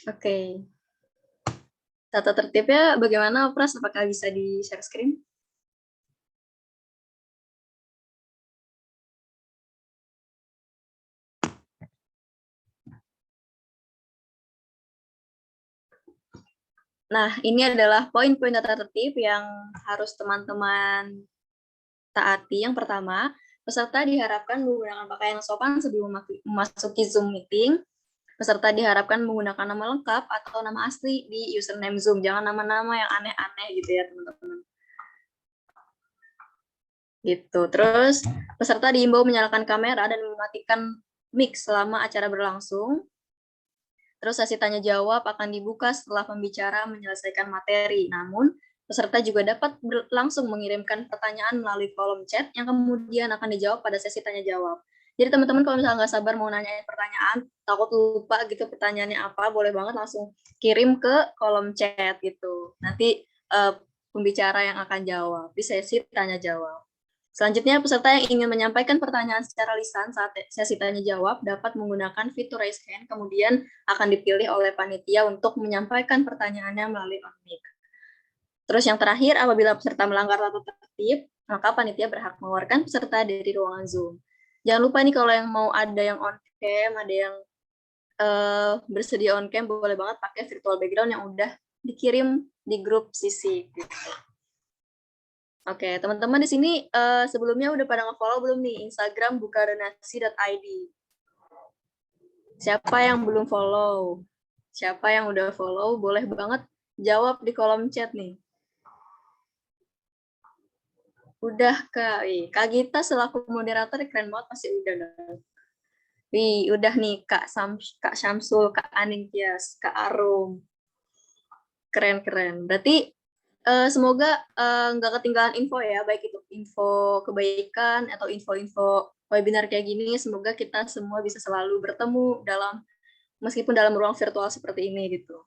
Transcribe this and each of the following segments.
Oke. Tata tertibnya bagaimana, Pras? Apakah bisa di-share screen? Nah, ini adalah poin-poin tata tertib yang harus teman-teman taati. Yang pertama, peserta diharapkan menggunakan pakaian yang sopan sebelum memasuki Zoom meeting. Peserta diharapkan menggunakan nama lengkap atau nama asli di username Zoom. Jangan nama-nama yang aneh-aneh gitu ya, teman-teman. Gitu. Terus, peserta diimbau menyalakan kamera dan mematikan mic selama acara berlangsung. Terus sesi tanya jawab akan dibuka setelah pembicara menyelesaikan materi. Namun, peserta juga dapat langsung mengirimkan pertanyaan melalui kolom chat yang kemudian akan dijawab pada sesi tanya jawab. Jadi teman-teman kalau misalnya nggak sabar mau nanyain pertanyaan, takut lupa gitu pertanyaannya apa, boleh banget langsung kirim ke kolom chat gitu. Nanti pembicara yang akan jawab di sesi tanya jawab. Selanjutnya, peserta yang ingin menyampaikan pertanyaan secara lisan saat sesi tanya jawab dapat menggunakan fitur raise hand, kemudian akan dipilih oleh panitia untuk menyampaikan pertanyaannya melalui on-mic. Terus yang terakhir, apabila peserta melanggar tata tertib, maka panitia berhak mengeluarkan peserta dari ruangan Zoom. Jangan lupa nih kalau yang mau ada yang on-cam, ada yang bersedia on-cam, boleh banget pakai virtual background yang udah dikirim di grup sisi. Gitu. Oke, teman-teman di sini sebelumnya udah pada nge-follow belum nih Instagram bukadonasi.id? Siapa yang belum follow? Siapa yang udah follow? Boleh banget jawab di kolom chat nih. Udah, Kak. Kak Gita selaku moderator keren banget, pasti udah dong. Udah nih Kak Syamsul, Kak Aningtyas, Kak Arum. Keren-keren. Berarti semoga nggak ketinggalan info ya, baik itu info kebaikan atau info-info webinar kayak gini. Semoga kita semua bisa selalu bertemu meskipun dalam ruang virtual seperti ini gitu.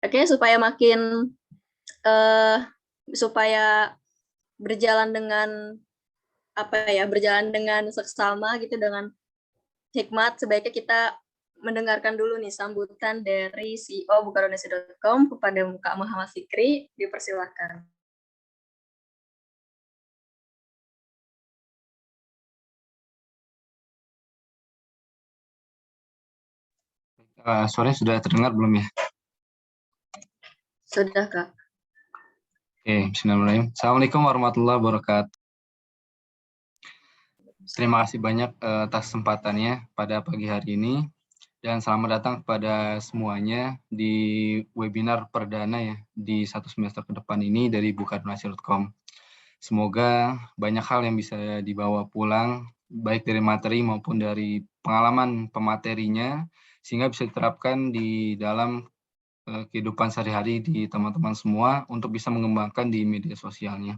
Oke, supaya makin supaya berjalan dengan berjalan dengan seksama gitu, dengan hikmat, sebaiknya kita mendengarkan dulu nih sambutan dari CEO bukadonasi.com kepada Kak Muhammad Fikri. Dipersilahkan. Suaranya sudah terdengar belum ya? Sudah, Kak. Oke, bismillahirrahmanirrahim. Assalamualaikum warahmatullahi wabarakatuh. Terima kasih banyak atas kesempatannya pada pagi hari ini. Dan selamat datang kepada semuanya di webinar perdana ya di 1 semester ke depan ini dari bukadonasi.com. Semoga banyak hal yang bisa dibawa pulang, baik dari materi maupun dari pengalaman pematerinya, sehingga bisa diterapkan di dalam kehidupan sehari-hari di teman-teman semua untuk bisa mengembangkan di media sosialnya.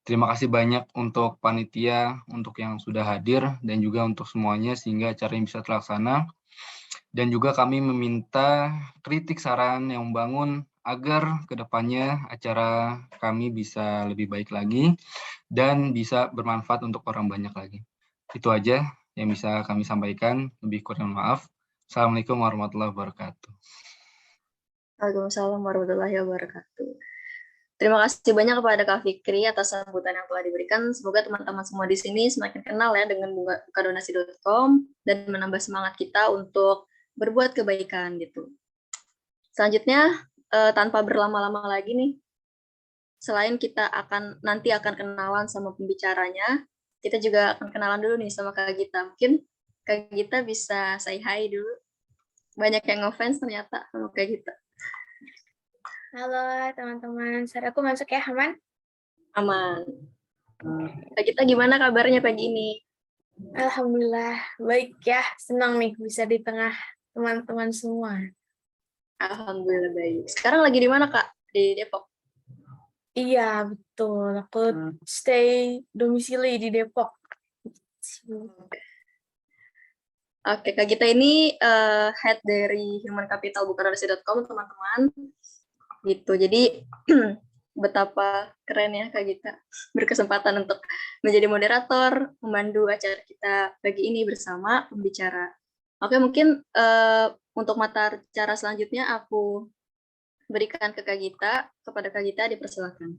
Terima kasih banyak untuk panitia, untuk yang sudah hadir, dan juga untuk semuanya sehingga acara ini bisa terlaksana. Dan juga kami meminta kritik saran yang membangun agar kedepannya acara kami bisa lebih baik lagi dan bisa bermanfaat untuk orang banyak lagi. Itu aja yang bisa kami sampaikan. Lebih kurang maaf. Assalamualaikum warahmatullahi wabarakatuh. Waalaikumsalam warahmatullahi wabarakatuh. Terima kasih banyak kepada Kak Fikri atas sambutan yang telah diberikan. Semoga teman-teman semua di sini semakin kenal ya dengan bukadonasi.com dan menambah semangat kita untuk berbuat kebaikan gitu. Selanjutnya, tanpa berlama-lama lagi nih, selain kita nanti akan kenalan sama pembicaranya, kita juga akan kenalan dulu nih sama Kak Gita. Mungkin Kak Gita bisa say hi dulu. Banyak yang ngefans ternyata sama Kak Gita. Halo teman-teman, suaraku masuk ya, aman? Aman. Kak Gita gimana kabarnya pagi ini? Alhamdulillah, baik ya. Senang nih bisa di tengah teman-teman semua. Alhamdulillah baik. Sekarang lagi di mana, Kak? Di Depok? Iya, betul. Aku stay domisili di Depok. Oke, Kak Gita ini head dari Human Capital bukadonasi.com, teman-teman. Gitu. Jadi betapa keren ya Kak Gita berkesempatan untuk menjadi moderator, memandu acara kita pagi ini bersama pembicara. Oke, mungkin Untuk mata cara selanjutnya aku berikan ke Kak Gita. Kepada Kak Gita dipersilakan.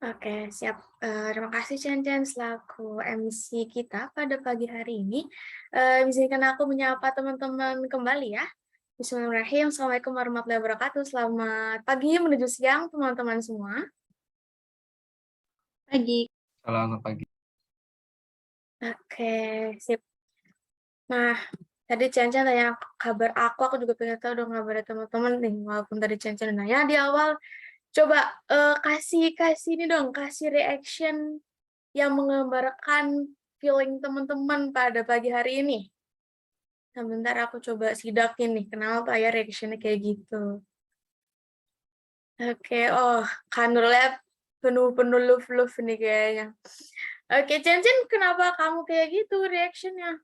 Oke, siap. Terima kasih Cen selaku MC kita pada pagi hari ini. Izinkan aku menyapa teman-teman kembali ya. Bismillahirrahmanirrahim. Assalamualaikum warahmatullahi wabarakatuh. Selamat pagi menuju siang teman-teman semua. Pagi. Selamat pagi. Oke, sip. Nah, tadi Cen tanya kabar aku juga pengen tahu dong kabar teman-teman nih. Walaupun tadi Cen nanya di awal, coba kasih ini dong, kasih reaction yang menggambarkan feeling teman-teman pada pagi hari ini. Nah, bentar aku coba sidakin nih, kenapa ya reaction-nya kayak gitu. Oke, oh, Kanurlab penuh love nih kayaknya. Oke, Cen, kenapa kamu kayak gitu reaction-nya?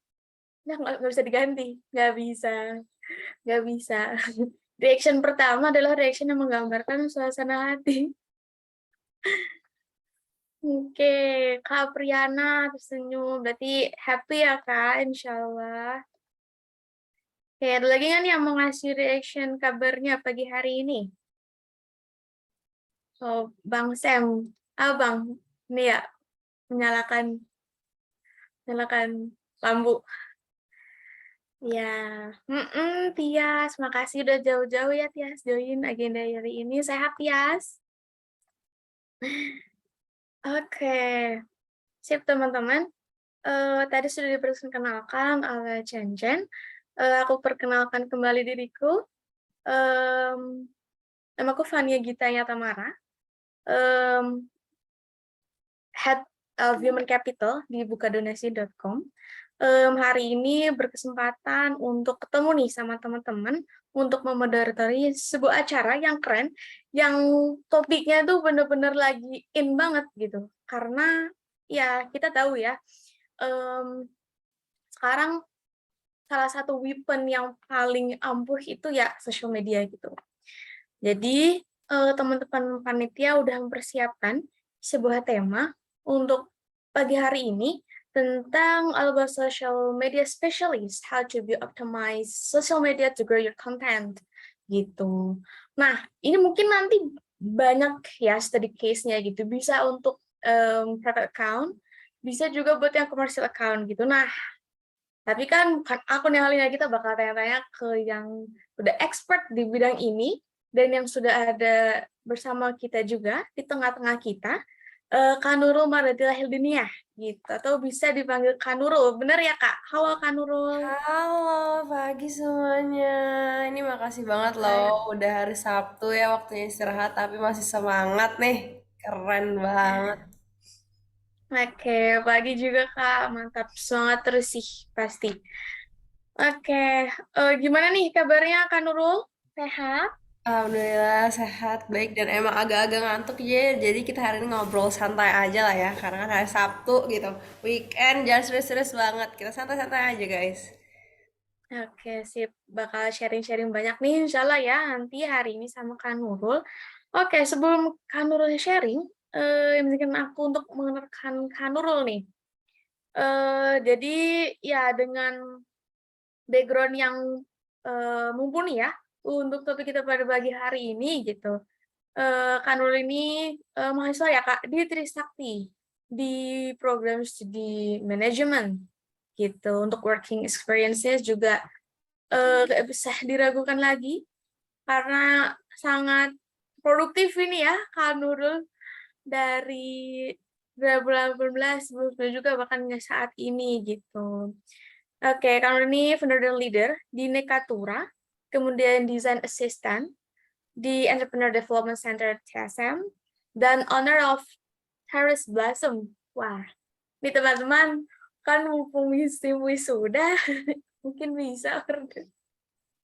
Nah, nggak bisa diganti, nggak bisa. Reaction pertama adalah reaction yang menggambarkan suasana hati. Oke, Kak Priana tersenyum, berarti happy ya Kak, insya Allah. Oke, ada lagi kan yang mau ngasih reaction kabarnya pagi hari ini? Oh, Bang Sam, Bang, ini ya, menyalakan lampu. Ya, Tias, makasih udah jauh-jauh ya Tias join agenda hari ini. Sehat Tias? Oke, sip teman-teman. Tadi sudah diperkenalkan oleh Cen. Aku perkenalkan kembali diriku. Namaku Fania Gitanya Tamara. Head of Human Capital di bukadonasi.com. Hari ini berkesempatan untuk ketemu nih sama teman-teman untuk memoderatori sebuah acara yang keren, yang topiknya tuh bener-bener lagi in banget gitu. Karena ya kita tahu ya, sekarang salah satu weapon yang paling ampuh itu ya social media gitu. Jadi teman-teman panitia udah mempersiapkan sebuah tema untuk pagi hari ini tentang about social media specialist, how to be optimize social media to grow your content gitu. Nah, ini mungkin nanti banyak ya study case-nya gitu. Bisa untuk private account, bisa juga buat yang commercial account gitu. Nah, tapi kan bukan aku nih Halina, kita bakal tanya-tanya ke yang udah expert di bidang ini dan yang sudah ada bersama kita juga di tengah-tengah kita, Kak Nurul Mardila Hildiniah gitu, atau bisa dipanggil Kak Nurul. Bener ya Kak? Halo Kak Nurul. Halo, pagi semuanya. Ini makasih banget loh, udah hari Sabtu ya waktunya istirahat, tapi masih semangat nih. Keren banget. Oke, pagi juga Kak. Mantap, semangat terus sih pasti. Oke, gimana nih kabarnya Kak Nurul? Sehat? Alhamdulillah sehat, baik, dan emang agak-agak ngantuk ya. Jadi kita hari ini ngobrol santai aja lah ya, karena kan hari Sabtu gitu. Weekend jangan serius-serius banget, kita santai-santai aja guys. Oke, sip. Bakal sharing-sharing banyak nih, insya Allah ya, nanti hari ini sama Kak Nurul. Oke, sebelum Kak Nurul sharing, izinkan aku untuk mengenalkan Kak Nurul nih. Jadi, ya dengan background yang mumpuni ya, untuk topik kita pada pagi hari ini, gitu. Kak Nurul ini mahasiswa ya, Kak, di Trisakti, di program studi manajemen, gitu. Untuk working experience-nya juga nggak bisa diragukan lagi karena sangat produktif ini ya Kak Nurul dari 2018 sebelumnya juga bahkan saat ini gitu. Oke, Kak Nurul ini founder dan leader di Nekatura, kemudian design assistant di Entrepreneur Development Center TSM, dan owner of Harris Blossom. Wah, ini teman-teman kan mumpung musim wisuda, mungkin bisa order.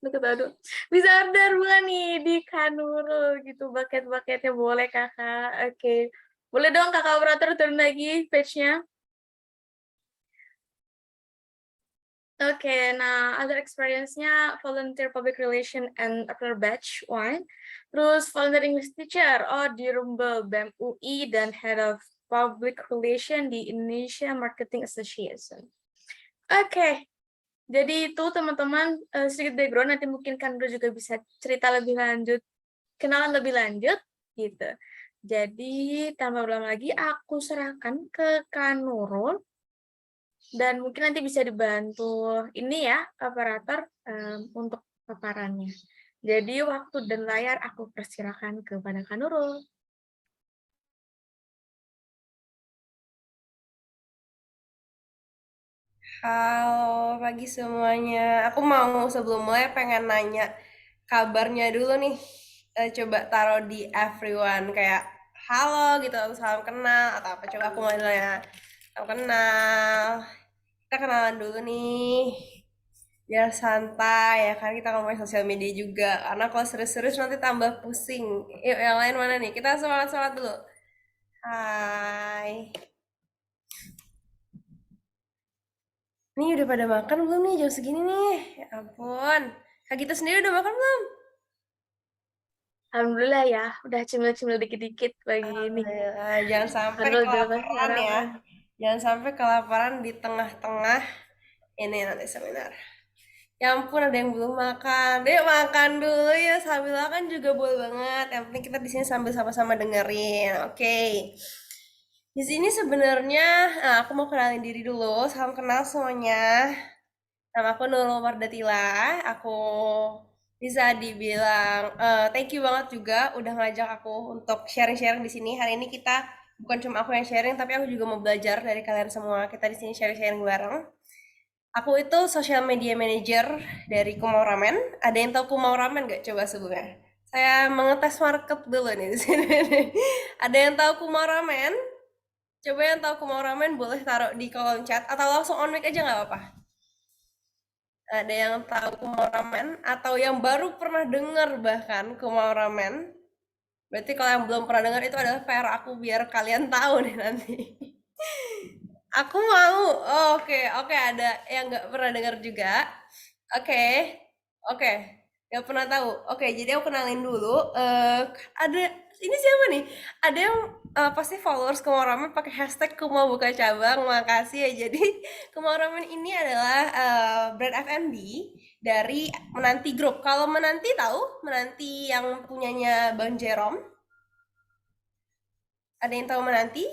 Aduh. Bisa order bukan nih di Kanurul gitu, bucket-bucketnya boleh kakak. Oke, boleh dong kakak operator turun lagi page-nya. Oke, nah other experience-nya volunteer public relation and after batch 1, terus volunteer English teacher di Rumbel BEM UI dan head of public relation di Indonesia Marketing Association. Oke, jadi itu teman-teman sedikit background, nanti mungkin Kanur juga bisa cerita lebih lanjut, kenalan lebih lanjut gitu. Jadi tanpa berlama lagi aku serahkan ke Kanurul dan mungkin nanti bisa dibantu ini ya operator untuk paparannya. Jadi waktu dan layar aku persilakan kepada Kanurul. Halo pagi semuanya. Aku mau sebelum mulai pengen nanya kabarnya dulu nih. Coba taruh di everyone kayak halo gitu atau salam kenal atau apa. Coba aku mau nanya salam kenal. Kita kenalan dulu nih. Biar santai ya kan kita ngomongin sosial media juga. Karena kalau serius-serius nanti tambah pusing. Yuk yang lain mana nih? Kita sholat-sholat dulu. Hai. Nih udah pada makan belum nih jam segini nih? Ya ampun. Kak Gita sendiri udah makan belum? Alhamdulillah ya, udah cemil-cemil dikit-dikit pagi ini. Jangan sampai Kanurul juga kelaparan ya. sarapan. Jangan sampai kelaparan di tengah-tengah ini nanti seminar. Ya ampun ada yang belum makan. Dek makan dulu ya, sambil makan juga boleh banget. Yang penting kita di sini sambil sama-sama dengerin. Oke. Di sini sebenarnya aku mau kenalin diri dulu. Salam kenal semuanya. Nama aku Nurul Mardatila. Aku bisa dibilang thank you banget juga udah ngajak aku untuk sharing-sharing di sini. Hari ini kita bukan cuma aku yang sharing, tapi aku juga mau belajar dari kalian semua. Kita di sini sharing-sharing bareng. Aku itu social media manager dari Kumau Ramen. Ada yang tahu Kumau Ramen gak? Coba sebelumnya. Saya mengetes market dulu nih di sini. Ada yang tahu Kumau Ramen? Coba yang tahu Kumau Ramen boleh taruh di kolom chat atau langsung on mic aja nggak apa-apa. Ada yang tahu Kumau Ramen atau yang baru pernah dengar bahkan Kumau Ramen? Berarti kalau yang belum pernah dengar itu adalah PR aku biar kalian tahu nih nanti. Aku mau. Oke, ada yang nggak pernah dengar juga. Oke, oke, nggak pernah tahu. Oke, jadi aku kenalin dulu. Ada ini siapa nih? Ada yang pasti followers Kumau Ramen pakai hashtag Kumau buka cabang. Makasih ya. Jadi Kumau Ramen ini adalah brand F&B dari Menanti Group. Kalau Menanti tahu, Menanti yang punyanya Bang Jerome. Ada yang tahu Menanti?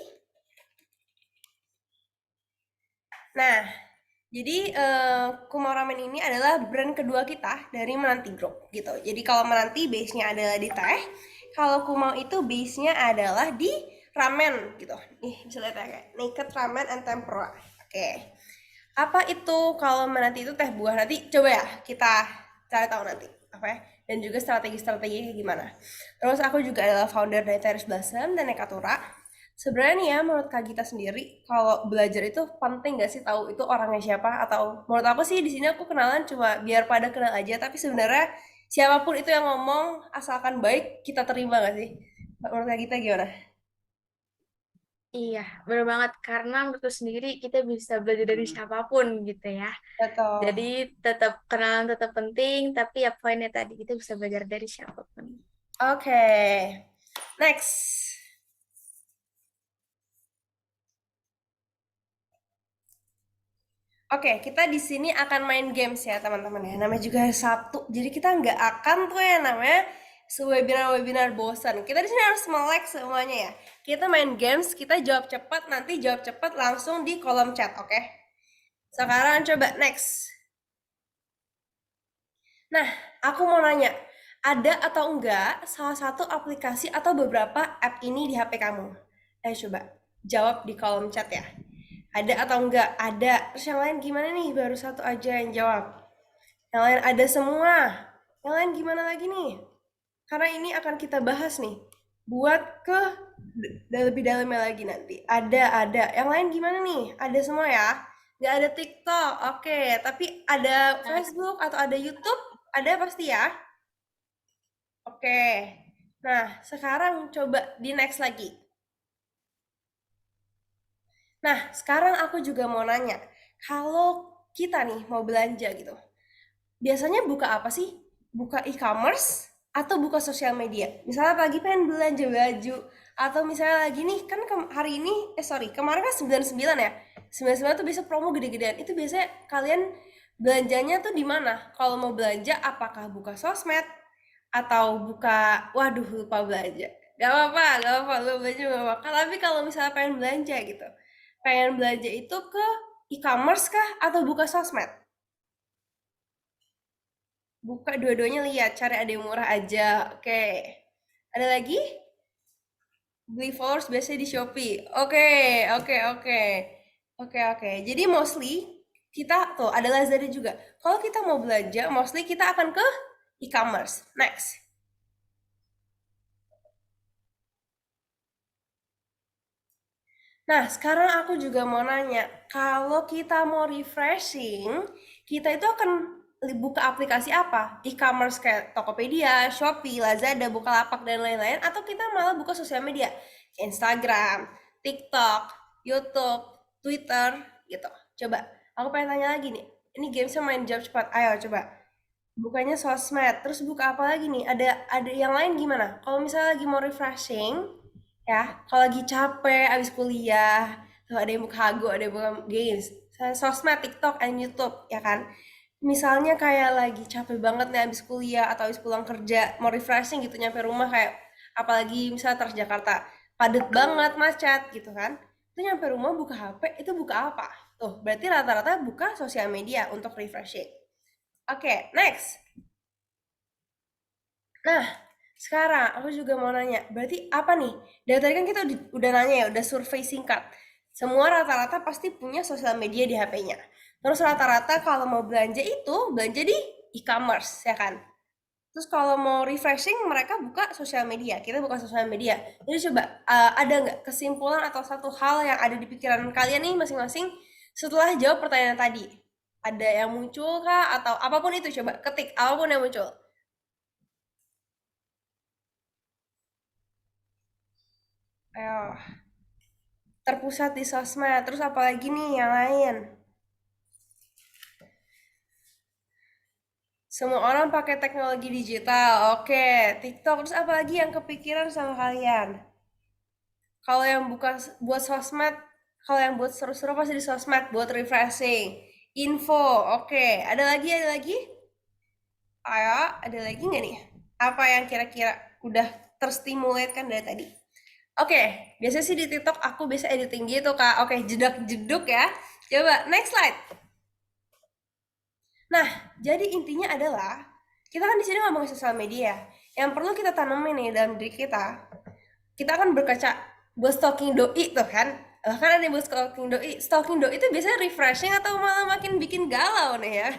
Nah, jadi Kumau Ramen ini adalah brand kedua kita dari Menanti Group gitu. Jadi kalau Menanti base-nya adalah di teh, kalau Kumau itu base-nya adalah di ramen gitu. Nih bisa lihat ya kayak naked ramen and tempura. Oke. Apa itu kalau Menanti itu teh buah? Nanti coba ya kita cari tahu nanti apa ya. Dan juga strategi-strateginya gimana. Terus aku juga adalah founder dari Terrace Blossom dan Nekatura. Sebenarnya nih ya, menurut Kak Gita sendiri, kalau belajar itu penting gak sih tahu itu orangnya siapa? Atau menurut aku sih di sini aku kenalan cuma biar pada kenal aja, tapi sebenarnya siapapun itu yang ngomong, asalkan baik, kita terima gak sih? Menurut Kak Gita gimana? Iya, benar banget. Karena menurutku sendiri kita bisa belajar dari siapapun gitu ya. Betul. Jadi tetap kenalan tetap penting, tapi ya poinnya tadi kita bisa belajar dari siapapun. Oke. Next. Oke, kita di sini akan main games ya teman-teman ya. Namanya juga hari Sabtu, jadi kita nggak akan tuh ya namanya webinar bosan. Kita di sini harus melek semuanya ya. Kita main games, kita jawab cepat, nanti jawab cepat langsung di kolom chat, oke? Sekarang coba next. Nah, aku mau nanya, ada atau enggak salah satu aplikasi atau beberapa app ini di HP kamu? Ayo coba jawab di kolom chat ya. Ada atau enggak? Ada. Terus yang lain gimana nih? Baru satu aja yang jawab. Yang lain ada semua. Yang lain gimana lagi nih? Karena ini akan kita bahas nih. Buat ke lebih dalamnya lagi nanti. Ada. Yang lain gimana nih? Ada semua ya? Nggak ada TikTok. Oke. Tapi ada Facebook atau ada YouTube? Ada pasti ya? Oke. Nah, sekarang coba di next lagi. Nah, sekarang aku juga mau nanya, kalau kita nih mau belanja gitu, biasanya buka apa sih? Buka e-commerce atau buka sosial media? Misalnya pagi pengen belanja baju, atau misalnya lagi nih, kan hari ini, kemarin kan 99 ya? 99 tuh biasa promo gede-gedean. Itu biasanya kalian belanjanya tuh di mana? Kalau mau belanja, apakah buka sosmed atau buka, waduh lupa belanja. Gak apa-apa, lupa belanja gak apa-apa. Tapi kalau misalnya pengen belanja gitu, pengen belanja itu ke e-commerce kah atau buka sosmed? Buka dua-duanya, lihat, cari ada yang murah aja. Oke. Ada lagi? Beli followers biasanya di Shopee. Oke. Jadi mostly kita tuh ada Lazada juga. Kalau kita mau belanja, mostly kita akan ke e-commerce. Next. Nah, sekarang aku juga mau nanya, kalau kita mau refreshing, kita itu akan buka aplikasi apa? E-commerce kayak Tokopedia, Shopee, Lazada, Bukalapak, dan lain-lain, atau kita malah buka sosial media? Instagram, TikTok, YouTube, Twitter, gitu. Coba, aku pengen tanya lagi nih. Ini gamesnya main jawab cepat. Ayo, coba. Bukanya sosmed, terus buka apa lagi nih? Ada yang lain gimana? Kalau misalnya lagi mau refreshing, ya, kalau lagi capek abis kuliah, tuh ada yang buka Hago, ada yang buka games, sosmed, TikTok, and YouTube, ya kan? Misalnya kayak lagi capek banget nih abis kuliah atau abis pulang kerja, mau refreshing gitu nyampe rumah kayak, apalagi misalnya Transjakarta, padet banget, macet gitu kan? Itu nyampe rumah buka HP, itu buka apa? Tuh, berarti rata-rata buka sosial media untuk refreshing. Oke, next. Nah, sekarang aku juga mau nanya, berarti apa nih? Dari tadi kan kita udah nanya ya, udah survei singkat. Semua rata-rata pasti punya sosial media di HP-nya. Terus rata-rata kalau mau belanja itu, belanja di e-commerce, ya kan? Terus kalau mau refreshing, mereka buka sosial media. Kita buka sosial media. Jadi coba, ada nggak kesimpulan atau satu hal yang ada di pikiran kalian nih masing-masing setelah jawab pertanyaan tadi? Ada yang muncul kah? Atau apapun itu, coba ketik apapun yang muncul. Ayo. Terpusat di sosmed. Terus apalagi nih yang lain? Semua orang pakai teknologi digital. Oke, TikTok. Terus apalagi yang kepikiran sama kalian? Kalau yang buat sosmed, kalau yang buat seru-seru pasti di sosmed, buat refreshing. Info. Oke, ada lagi? Ayo, ada lagi nggak nih? Apa yang kira-kira udah terstimulate kan dari tadi? Oke, biasanya sih di TikTok aku biasa editing gitu, Kak. Oke, jedak-jeduk ya. Coba, next slide. Nah, jadi intinya adalah, kita kan di sini ngomongin sosial media. Yang perlu kita tanamin nih dalam diri kita akan berkaca buat stalking doi tuh kan. Kan ada yang buat stalking doi. Stalking doi itu biasanya refreshing atau malah makin bikin galau nih ya.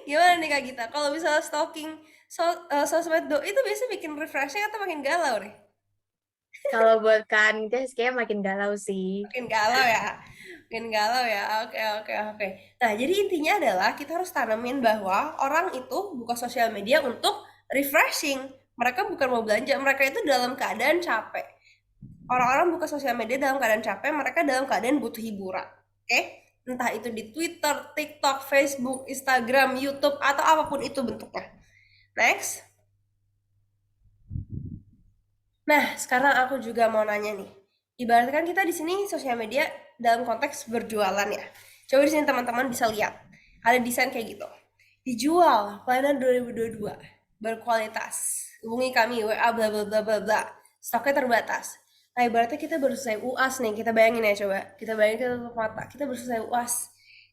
Gimana nih Kak Gita? Kalau misalnya stalking sosmed doi itu biasanya bikin refreshing atau makin galau nih? Kalau buat kan guys, kayak makin galau sih. Makin galau ya. Oke. Nah, jadi intinya adalah kita harus tanamin bahwa orang itu buka sosial media untuk refreshing. Mereka bukan mau belanja, mereka itu dalam keadaan capek. Orang-orang buka sosial media dalam keadaan capek, mereka dalam keadaan butuh hiburan. Oke? Entah itu di Twitter, TikTok, Facebook, Instagram, YouTube, atau apapun itu bentuknya. Next. Nah, sekarang aku juga mau nanya nih. Ibaratkan kita di sini sosial media dalam konteks berjualan ya. Coba di sini teman-teman bisa lihat. Ada desain kayak gitu. Dijual pelayanan 2022 berkualitas. Hubungi kami WA bla bla bla bla bla. Stoknya terbatas. Nah, ibaratnya kita baru selesai UAS nih. Kita bayangin ya coba. Kita bayangin kita tutup mata. Kita baru selesai UAS.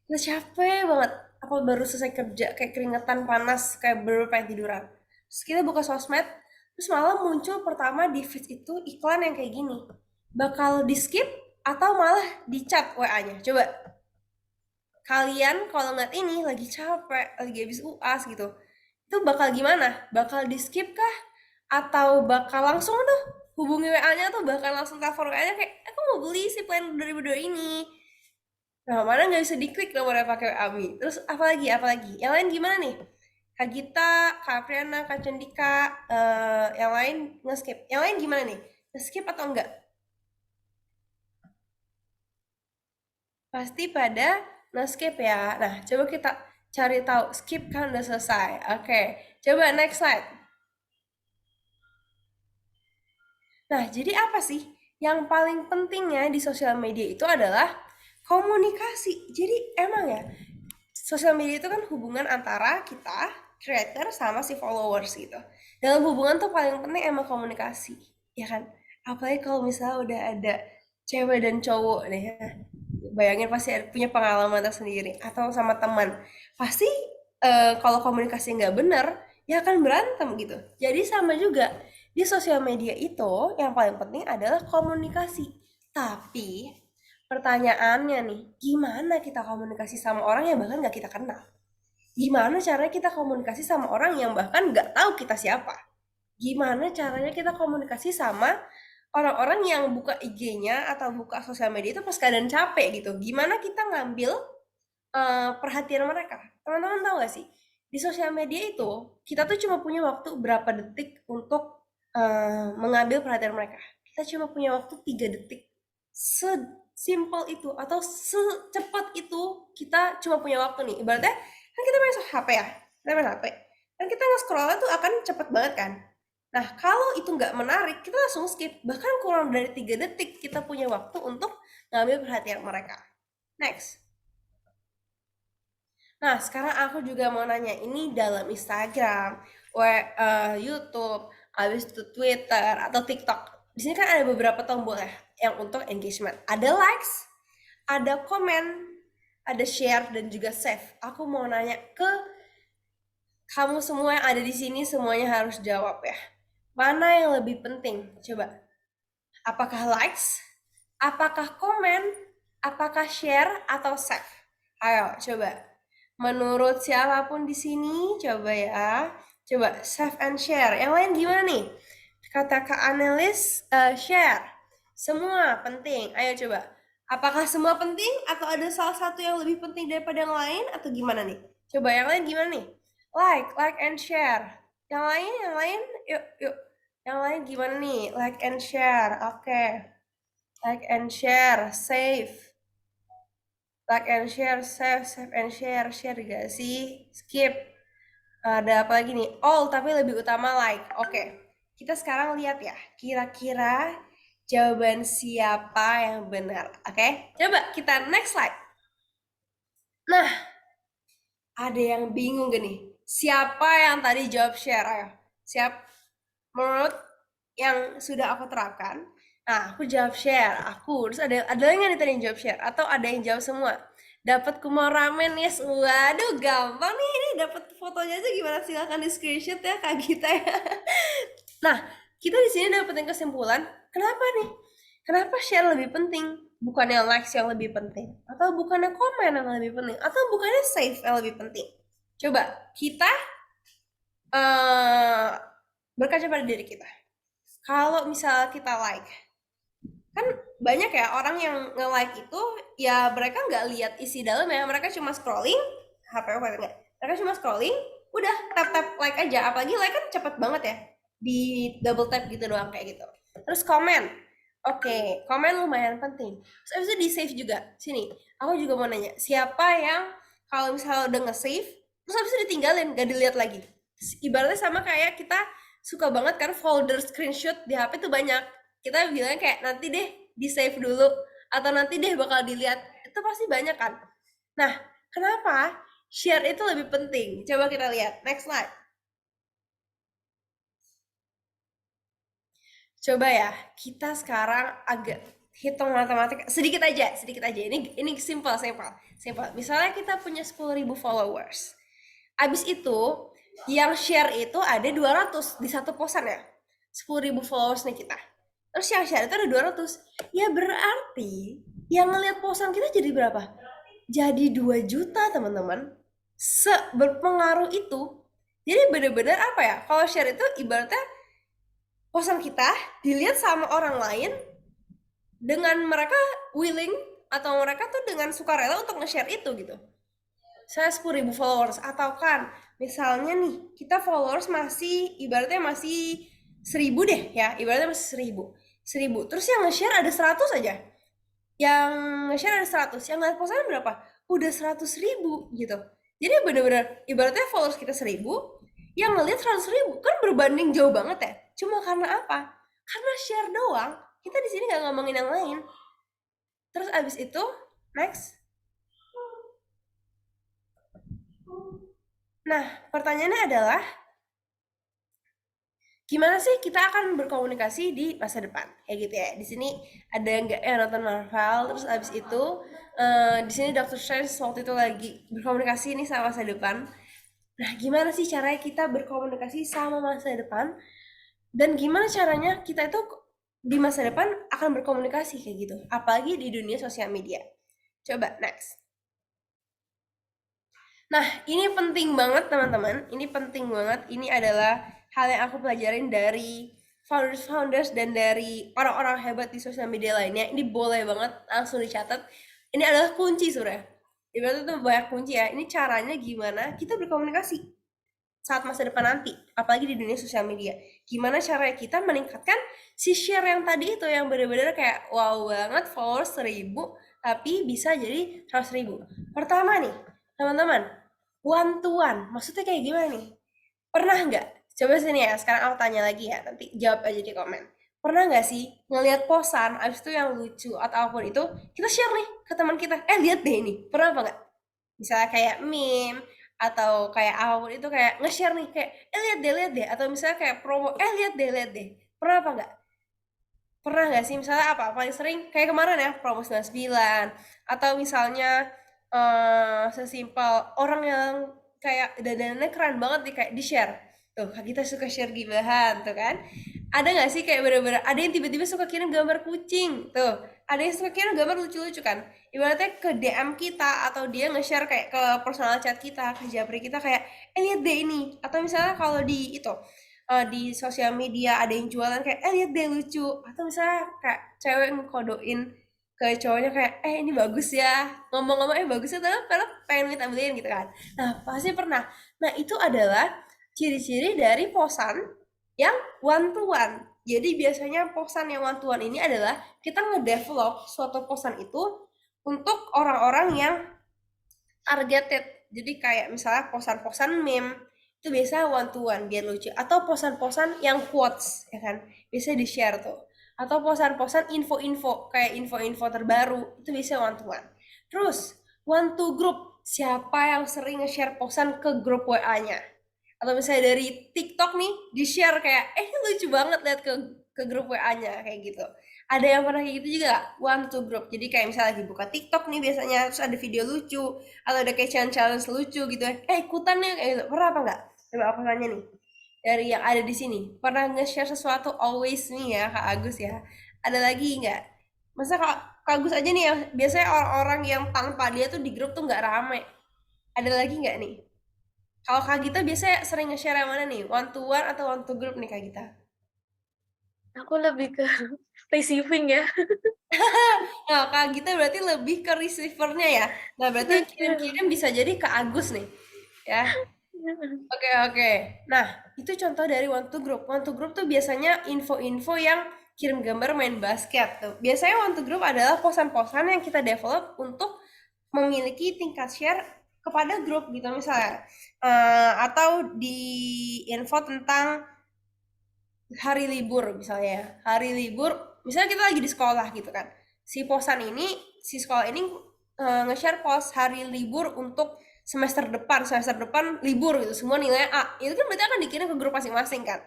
Kita capek banget. Apa baru selesai kerja kayak keringetan panas kayak baru pengen tiduran. Terus kita buka sosmed, terus malah muncul pertama di feed itu iklan yang kayak gini. Bakal di skip atau malah dicat WA-nya. Coba kalian kalau ngeliat ini lagi capek, lagi habis UAS gitu. Itu bakal gimana? Bakal di skip kah? Atau bakal langsung tuh hubungi WA-nya tuh bahkan langsung telepon WA-nya kayak aku mau beli si plan 2022 ini. Nah, mana nggak bisa diklik nomornya pakai WA Mi. Terus apalagi? Yang lain gimana nih? Kak Gita, Kak Apriana, Kak Cendika, yang lain nge-skip. Yang lain gimana nih? Nge-skip atau enggak? Pasti pada nge-skip ya. Nah, coba kita cari tahu. Skip kan udah selesai. Oke, coba next slide. Nah, jadi apa sih? Yang paling pentingnya di sosial media itu adalah komunikasi. Jadi emang ya, sosial media itu kan hubungan antara kita, creator, sama si followers gitu. Dalam hubungan tuh paling penting emang komunikasi, ya kan? Apalagi kalau misalnya udah ada cewek dan cowok nih, ya. Bayangin pasti punya pengalaman tersendiri. Atau sama teman. Pasti kalau komunikasi nggak bener, ya akan berantem gitu. Jadi sama juga, di sosial media itu yang paling penting adalah komunikasi. Tapi pertanyaannya nih, gimana kita komunikasi sama orang yang bahkan nggak kita kenal? Gimana caranya kita komunikasi sama orang yang bahkan nggak tahu kita siapa? Gimana caranya kita komunikasi sama orang-orang yang buka IG-nya atau buka sosial media itu pas keadaan capek gitu? Gimana kita ngambil perhatian mereka? Teman-teman tahu nggak sih? Di sosial media itu, kita tuh cuma punya waktu berapa detik untuk mengambil perhatian mereka. Kita cuma punya waktu 3 detik. Sesimpel itu atau secepat itu kita cuma punya waktu nih. Ibaratnya kan kita main HP ya, kita main HP. Dan kita nge-scroll tuh akan cepet banget kan. Nah, kalau itu nggak menarik, kita langsung skip. Bahkan kurang dari 3 detik kita punya waktu untuk ngambil perhatian mereka. Next. Nah, sekarang aku juga mau nanya, ini dalam Instagram, YouTube, habis itu Twitter, atau TikTok. Di sini kan ada beberapa tombol ya, yang untuk engagement. Ada likes, ada komen, ada share, dan juga save. Aku mau nanya ke kamu semua yang ada di sini, semuanya harus jawab ya. Mana yang lebih penting? Coba. Apakah likes? Apakah komen? Apakah share atau save? Ayo, coba. Menurut siapapun di sini, coba ya. Coba save and share. Yang lain gimana nih? Kata Kak Anelis, share. Semua penting. Ayo coba. Apakah semua penting atau ada salah satu yang lebih penting daripada yang lain atau gimana nih? Coba yang lain gimana nih? Like and share. Yang lain, yuk. Yang lain gimana nih? Like and share. Oke. Like and share, save. Like and share, save and share. Share gak sih? Skip. Ada apa lagi nih? All, tapi lebih utama like. Oke. Kita sekarang lihat ya. Kira-kira jawaban siapa yang benar. Oke? Coba kita next slide. Nah, ada yang bingung gini. Siapa yang tadi jawab share? Ayo. Siap? Menurut yang sudah aku terapkan, nah aku jawab share, terus ada yang tadi yang jawab share, atau ada yang jawab semua. Dapat kumau ramen yes, waduh gampang nih, ini dapat fotonya aja gimana, silahkan di screenshot ya Kak Gita ya. Nah, kita di sini dapetin kesimpulan, kenapa nih? Kenapa share lebih penting? Bukannya likes yang lebih penting, atau bukannya komen yang lebih penting, atau bukannya save yang lebih penting? Coba kita berkaca pada diri kita. Kalau misalnya kita like, kan banyak ya orang yang nge-like itu, ya mereka nggak lihat isi dalamnya, mereka cuma scrolling, HP enggak, mereka cuma scrolling, udah tap like aja, apalagi like kan cepet banget ya, di double tap gitu doang kayak gitu. Terus komen, oke, komen lumayan penting. Terus abis itu di save juga, sini, aku juga mau nanya, siapa yang kalau misalnya udah nge-save, terus abis itu ditinggalin, gak dilihat lagi. Ibaratnya sama kayak kita suka banget kan folder screenshot di HP tuh banyak. Kita bilang kayak nanti deh di save dulu atau nanti deh bakal dilihat. Itu pasti banyak kan. Nah, kenapa share itu lebih penting? Coba kita lihat. Next slide. Coba ya, kita sekarang agak hitung matematika sedikit aja. Ini simple. Misalnya kita punya 10.000 followers. Abis itu yang share itu ada 200 di satu posan ya. 10.000 followers nih kita. Terus yang share itu ada 200. Ya berarti yang ngeliat posan kita jadi berapa? Jadi 2 juta teman-teman. Berpengaruh itu. Jadi bener-bener apa ya? Kalau share itu ibaratnya posan kita dilihat sama orang lain dengan mereka willing atau mereka tuh dengan sukarela untuk nge-share itu gitu. Saya 10.000 followers, atau kan misalnya nih kita followers masih ibaratnya masih 1.000 deh ya, ibaratnya masih 1.000, terus yang nge-share ada 100 aja, yang nge-share ada 100, yang lihat posannya berapa? Udah 100.000 gitu. Jadi bener-bener ibaratnya followers kita 1.000, yang ngeliat 100.000, kan berbanding jauh banget ya. Cuma karena apa? Karena share doang. Kita di sini nggak ngomongin yang lain. Terus abis itu Next. Nah, pertanyaannya adalah, gimana sih kita akan berkomunikasi di masa depan? Kayak gitu ya. Di sini ada nggak yang nonton Marvel, terus abis itu di sini Doctor Strange waktu itu lagi berkomunikasi nih sama masa depan. Nah, gimana sih caranya kita berkomunikasi sama masa depan? Dan gimana caranya kita itu di masa depan akan berkomunikasi kayak gitu? Apalagi di dunia sosial media. Coba, next. Nah, ini penting banget teman-teman. Ini penting banget. Ini adalah hal yang aku pelajarin dari founders dan dari orang-orang hebat di sosial media lainnya. Ini boleh banget langsung dicatat. Ini adalah kunci sebenarnya. Ibaratnya tuh banyak kunci ya. Ini caranya gimana kita berkomunikasi saat masa depan nanti, apalagi di dunia sosial media. Gimana caranya kita meningkatkan si share yang tadi itu, yang bener-bener kayak wow banget, followers 1000, tapi bisa jadi 100.000. Pertama nih, teman-teman, one to one, maksudnya kayak gimana nih? Pernah nggak? Coba sini ya, sekarang aku tanya lagi ya, nanti jawab aja di komen. Pernah nggak sih ngelihat posan, abis itu yang lucu atau apapun itu, kita share nih ke teman kita, lihat deh ini, pernah apa nggak? Misalnya kayak meme, atau kayak apapun itu, kayak nge-share nih, kayak lihat deh, atau misalnya kayak promo, lihat deh, pernah apa nggak? Pernah nggak sih misalnya apa paling sering kayak kemarin ya promo 99, atau misalnya sesimpel orang yang kayak dandannya keren banget nih, kayak di-share tuh, kita suka share gibahan tuh kan, ada nggak sih kayak bener-bener ada yang tiba-tiba suka kirim gambar kucing tuh, ada yang suka kirim gambar lucu-lucu kan, ibaratnya ke DM kita, atau dia nge-share kayak ke personal chat kita, ke japri kita, kayak lihat deh ini, atau misalnya kalau di itu di sosial media ada yang jualan kayak lihat deh lucu, atau misalnya kayak cewek ngekodoin ke cowoknya kayak ini bagus ya, ngomong-ngomong bagus ya, padahal pengen kita beliin gitu kan. Nah, pasti pernah. Nah, itu adalah ciri-ciri dari posan yang one to one. Jadi biasanya posan yang one to one ini adalah kita ngedevelop suatu posan itu untuk orang-orang yang targeted. Jadi kayak misalnya posan-posan meme itu biasa one to one biar lucu, atau posan-posan yang quotes ya kan, biasa di share tuh, atau posan-posan info-info kayak info-info terbaru, itu bisa one to one. Terus one to group, siapa yang sering nge-share posan ke grup WA-nya, atau misalnya dari TikTok nih di share kayak ini lucu banget, lihat ke grup WA-nya kayak gitu. Ada yang pernah kayak gitu juga, one to group. Jadi kayak misalnya lagi buka TikTok nih biasanya, terus ada video lucu atau ada kayak challenge lucu gitu ya, ikutan nih kayak gitu. Pernah apa enggak? Coba aku tanya nih, dari yang ada di sini, pernah nge-share sesuatu always nih ya Kak Agus ya? Ada lagi nggak? Masa Kak Agus aja nih yang biasanya orang-orang yang tanpa dia tuh di grup tuh nggak rame. Ada lagi nggak nih? Kalau Kak Gita biasanya sering nge-share yang mana nih? One to one atau one to group nih Kak Gita? Aku lebih ke receiving ya. Nah, Kak Gita berarti lebih ke receiver-nya ya? Nah, berarti yang kirim-kirim bisa jadi Kak Agus nih. Ya. Oke. Nah, itu contoh dari one to group. One to group tuh biasanya info-info yang kirim gambar main basket tuh. Biasanya one to group adalah posan-posan yang kita develop untuk memiliki tingkat share kepada grup gitu misalnya. Atau di info tentang hari libur misalnya. Hari libur, misalnya kita lagi di sekolah gitu kan. Si sekolah ini nge-share post hari libur untuk semester depan libur gitu, semua nilainya A, itu kan berarti akan dikirim ke grup masing-masing kan.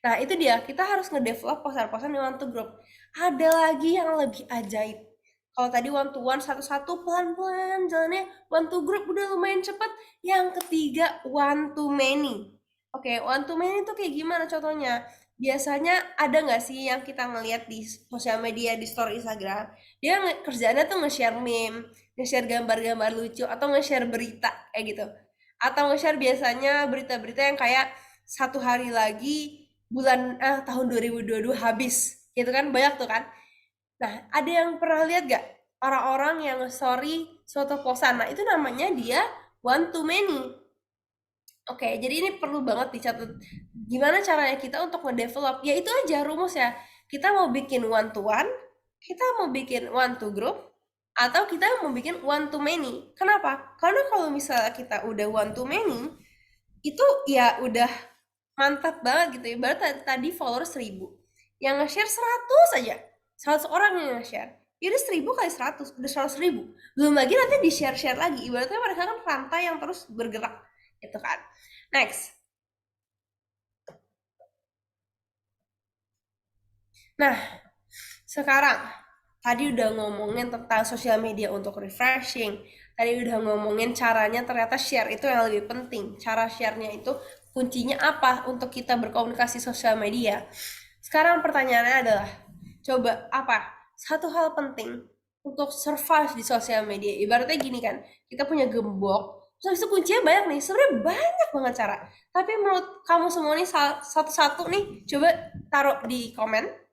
Nah, itu dia, kita harus ngedevelop posan-posan di one to group. Ada lagi yang lebih ajaib. Kalau tadi one to one satu-satu pelan-pelan jalannya, one to group udah lumayan cepet. Yang ketiga, one to many. Oke, one to many itu kayak gimana contohnya? Biasanya ada nggak sih yang kita ngelihat di sosial media, di story Instagram, dia kerjaannya tuh nge-share meme, nge-share gambar-gambar lucu, atau nge-share berita kayak gitu, atau nge-share biasanya berita-berita yang kayak satu hari lagi tahun 2022 habis gitu kan, banyak tuh kan. Nah, ada yang pernah lihat gak orang-orang yang story suatu posan? Nah, itu namanya dia one to many. Oke, jadi ini perlu banget dicatat. Gimana caranya kita untuk ngedevelop? Ya itu aja rumus ya. Kita mau bikin one to one, kita mau bikin one to group, atau kita mau bikin one to many. Kenapa? Karena kalau misalnya kita udah one to many, itu ya udah mantap banget gitu. Ibarat tadi followers 1000, yang nge-share 100 aja. 100 orang yang nge-share. ya udah 1000 kali 100, udah 100.000. Belum lagi nanti di share lagi, ibaratnya mereka kan rantai yang terus bergerak gitu kan. Next. Nah, sekarang tadi udah ngomongin tentang sosial media untuk refreshing, tadi udah ngomongin caranya, ternyata share itu yang lebih penting. Cara share-nya itu kuncinya apa untuk kita berkomunikasi sosial media. Sekarang pertanyaannya adalah, coba apa satu hal penting untuk survive di sosial media? Ibaratnya gini kan, kita punya gembok, terus habis itu kuncinya banyak nih, sebenarnya banyak banget cara. Tapi menurut kamu semua nih satu-satu nih, coba taruh di komen.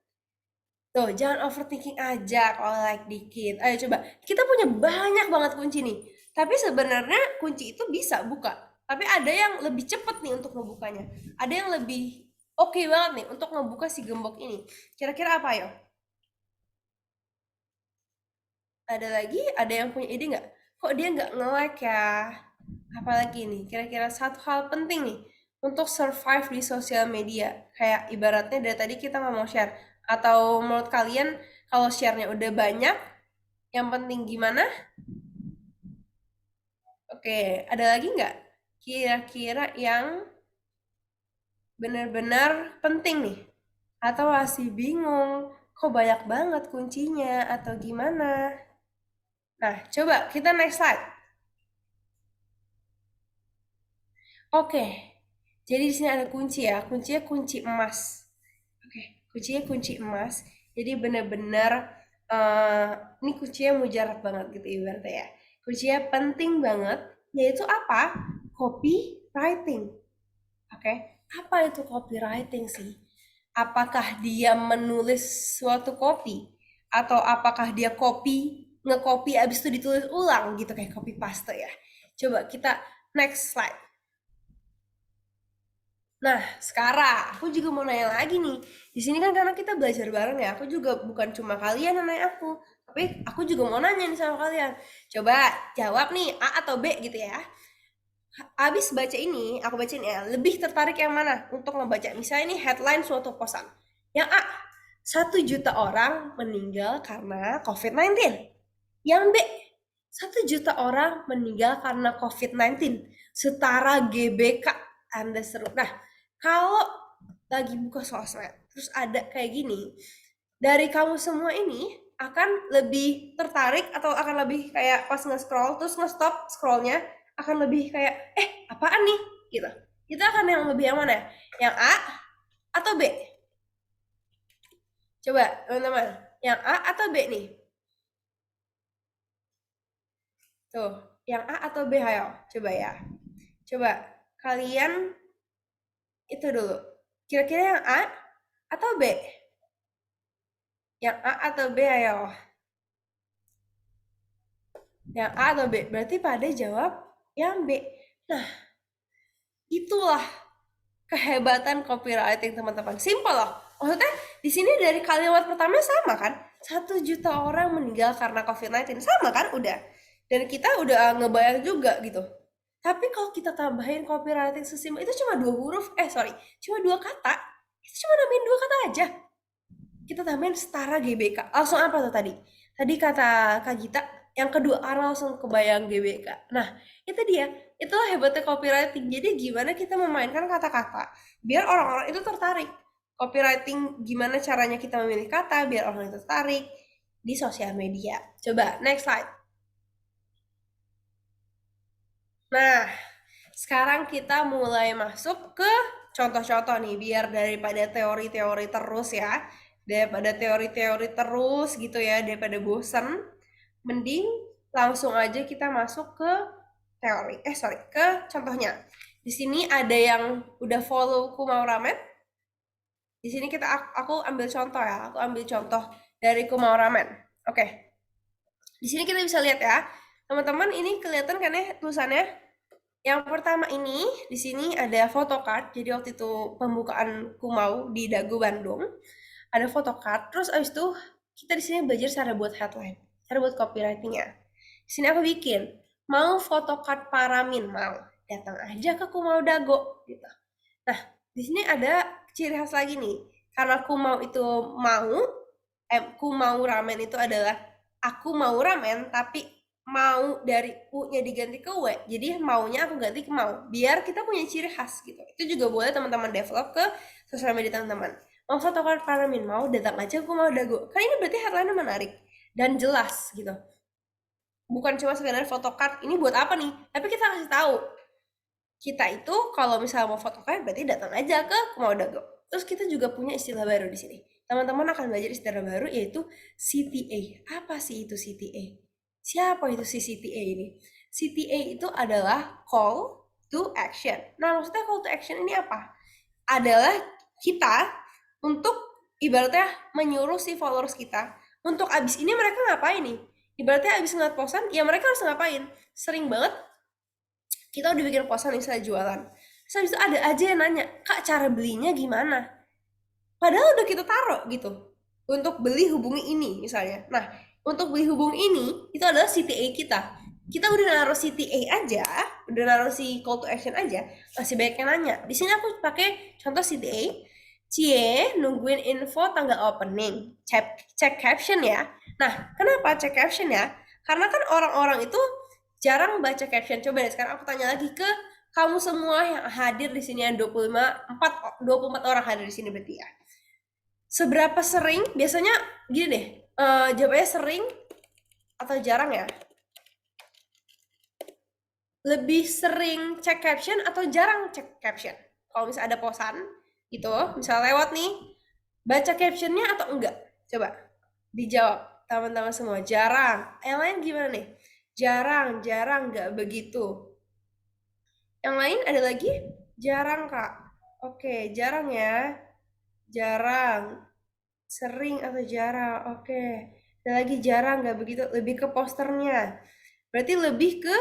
Tuh, jangan overthinking aja kalau like dikit. Ayo coba, kita punya banyak banget kunci nih. Tapi sebenarnya kunci itu bisa buka. Tapi ada yang lebih cepet nih untuk ngebukanya. Ada yang lebih oke banget nih untuk ngebuka si gembok ini. Kira-kira apa yo? Ada lagi? Ada yang punya ide nggak? Kok dia nggak nge-like ya? Apalagi nih, kira-kira satu hal penting nih untuk survive di sosial media. Kayak ibaratnya dari tadi kita nggak mau share. Atau menurut kalian kalau share-nya udah banyak, yang penting gimana? Oke, ada lagi nggak? Kira-kira yang benar-benar penting nih? Atau masih bingung? Kok banyak banget kuncinya? Atau gimana? Nah, coba kita next slide. Oke, jadi di sini ada kunci ya. Kuncinya kunci emas. Oke, kuncinya kunci emas. Jadi benar-benar ini kuncinya mujarab banget gitu ibaratnya ya. Kuncinya penting banget, yaitu apa? Copywriting. Oke, apa itu copywriting sih? Apakah dia menulis suatu copy? Atau apakah dia nge-copy abis itu ditulis ulang gitu kayak copy paste ya? Coba kita next slide. Nah, sekarang aku juga mau nanya lagi nih. Di sini kan karena kita belajar bareng ya, aku juga bukan cuma kalian yang nanya aku, tapi aku juga mau nanya nih sama kalian. Coba jawab nih, A atau B gitu ya. Abis baca ini, aku bacain ya, lebih tertarik yang mana untuk ngebaca? Misalnya ini headline suatu posan. Yang A, 1 juta orang meninggal karena COVID-19. Yang B, 1 juta orang meninggal karena COVID-19. Setara GBK. Anda seru. Nah, kalau lagi buka sosmed, terus ada kayak gini, dari kamu semua ini akan lebih tertarik atau akan lebih kayak pas nge-scroll, terus nge-stop scrollnya, akan lebih kayak, apaan nih? Gitu. Kita akan yang lebih yang mana? Yang A atau B? Coba, teman-teman. Yang A atau B nih? Tuh, yang A atau B, ayo. Coba ya. Coba, kalian itu dulu. Kira-kira yang A atau B? Yang A atau B, ayo. Yang A atau B? Berarti pada jawab yang B. Nah, itulah kehebatan copywriting, teman-teman. Simpel loh. Maksudnya di sini dari kalimat pertama sama kan? 1 juta orang meninggal karena COVID-19. Sama kan? Udah. Dan kita udah ngebayang juga gitu. Tapi kalau kita tambahin copywriting sesimpel itu cuma 2 huruf, cuma 2 kata. Itu cuma nambahin 2 kata aja. Kita tambahin setara GBK. Langsung apa tuh tadi? Tadi kata Kak Gita, yang kedua langsung kebayang GBK. Nah, itu dia. Itulah hebatnya copywriting. Jadi gimana kita memainkan kata-kata biar orang-orang itu tertarik. Copywriting gimana caranya kita memilih kata biar orang itu tertarik di sosial media. Coba next slide. Nah, sekarang kita mulai masuk ke contoh-contoh nih, biar daripada teori-teori terus ya, daripada teori-teori terus gitu ya, daripada bosen, mending langsung aja kita masuk ke teori. Ke contohnya. Di sini ada yang udah follow Kumau Ramen. Di sini aku ambil contoh ya, aku ambil contoh dari Kumau Ramen. Oke. Di sini kita bisa lihat ya, teman-teman ini kelihatan kan ya tulisannya? Yang pertama ini, di sini ada photocard. Jadi waktu itu pembukaan Kumau di Dago Bandung, ada photocard. Terus abis itu kita di sini belajar cara buat headline, cara buat copywritingnya. Di sini aku bikin, mau photocard Paramin, mau datang aja ke Kumau Dago gitu. Nah, di sini ada ciri khas lagi nih. Karena Kumau itu Kumau Ramen itu adalah aku mau ramen tapi mau dari U-nya diganti ke W, jadi maunya aku ganti ke mau, biar kita punya ciri khas gitu. Itu juga boleh teman-teman develop ke sosial media teman-teman. Mau photocard ramen, mau datang aja, aku mau dago. Kan ini berarti headline-nya menarik dan jelas gitu. Bukan cuma sekedar photocard, ini buat apa nih? Tapi kita kasih tahu. Kita itu kalau misalnya mau photocard berarti datang aja ke mau dago. Terus kita juga punya istilah baru di sini. Teman-teman akan belajar istilah baru yaitu CTA. Apa sih itu CTA? Siapa itu si CTA ini? CTA itu adalah call to action. Nah, maksudnya call to action ini apa? Adalah kita untuk ibaratnya menyuruh si followers kita untuk abis ini mereka ngapain nih? Ibaratnya abis ngeliat posan, ya mereka harus ngapain? Sering banget kita udah bikin posan misalnya jualan. Terus habis itu ada aja yang nanya, Kak cara belinya gimana? Padahal udah kita taruh gitu. Untuk beli hubungi ini misalnya. Nah, untuk beli hubungi ini, itu adalah CTA kita. Kita udah naruh CTA aja, udah naruh si call to action aja, masih banyak yang nanya. Di sini aku pakai contoh CTA. Cie, nungguin info tanggal opening. Cek caption ya. Nah, kenapa cek caption ya? Karena kan orang-orang itu jarang baca caption. Coba deh sekarang aku tanya lagi ke kamu semua yang hadir di sini, yang 24 orang hadir di sini berarti ya. Seberapa sering, biasanya gini deh, jawabannya sering atau jarang ya? Lebih sering cek caption atau jarang cek caption? Kalau misalnya ada posan gitu, misalnya lewat nih, baca captionnya atau enggak? Coba dijawab teman-teman semua. Jarang. Yang lain gimana nih? Jarang, enggak begitu. Yang lain ada lagi? Jarang, Kak. Oke, jarang ya. Jarang. Sering atau jarang. Oke. Ada lagi jarang, nggak begitu. Lebih ke posternya. Berarti lebih ke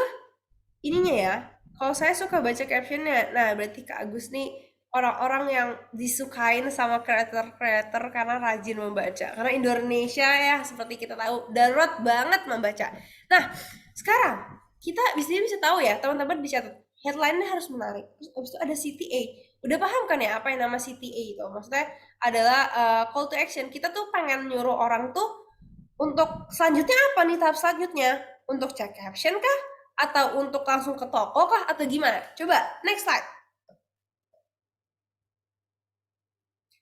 ininya ya. Kalau saya suka baca captionnya. Nah, berarti Kak Agus nih orang-orang yang disukain sama kreator-kreator karena rajin membaca. Karena Indonesia ya, seperti kita tahu, darurat banget membaca. Nah, sekarang kita bisa tahu ya, teman-teman dicatat. Headline-nya harus menarik. Terus habis itu ada CTA. Udah paham kan ya apa yang nama CTA itu? Maksudnya adalah call to action. Kita tuh pengen nyuruh orang tuh untuk selanjutnya apa nih tahap selanjutnya? Untuk cek caption kah? Atau untuk langsung ke toko kah? Atau gimana? Coba, next slide.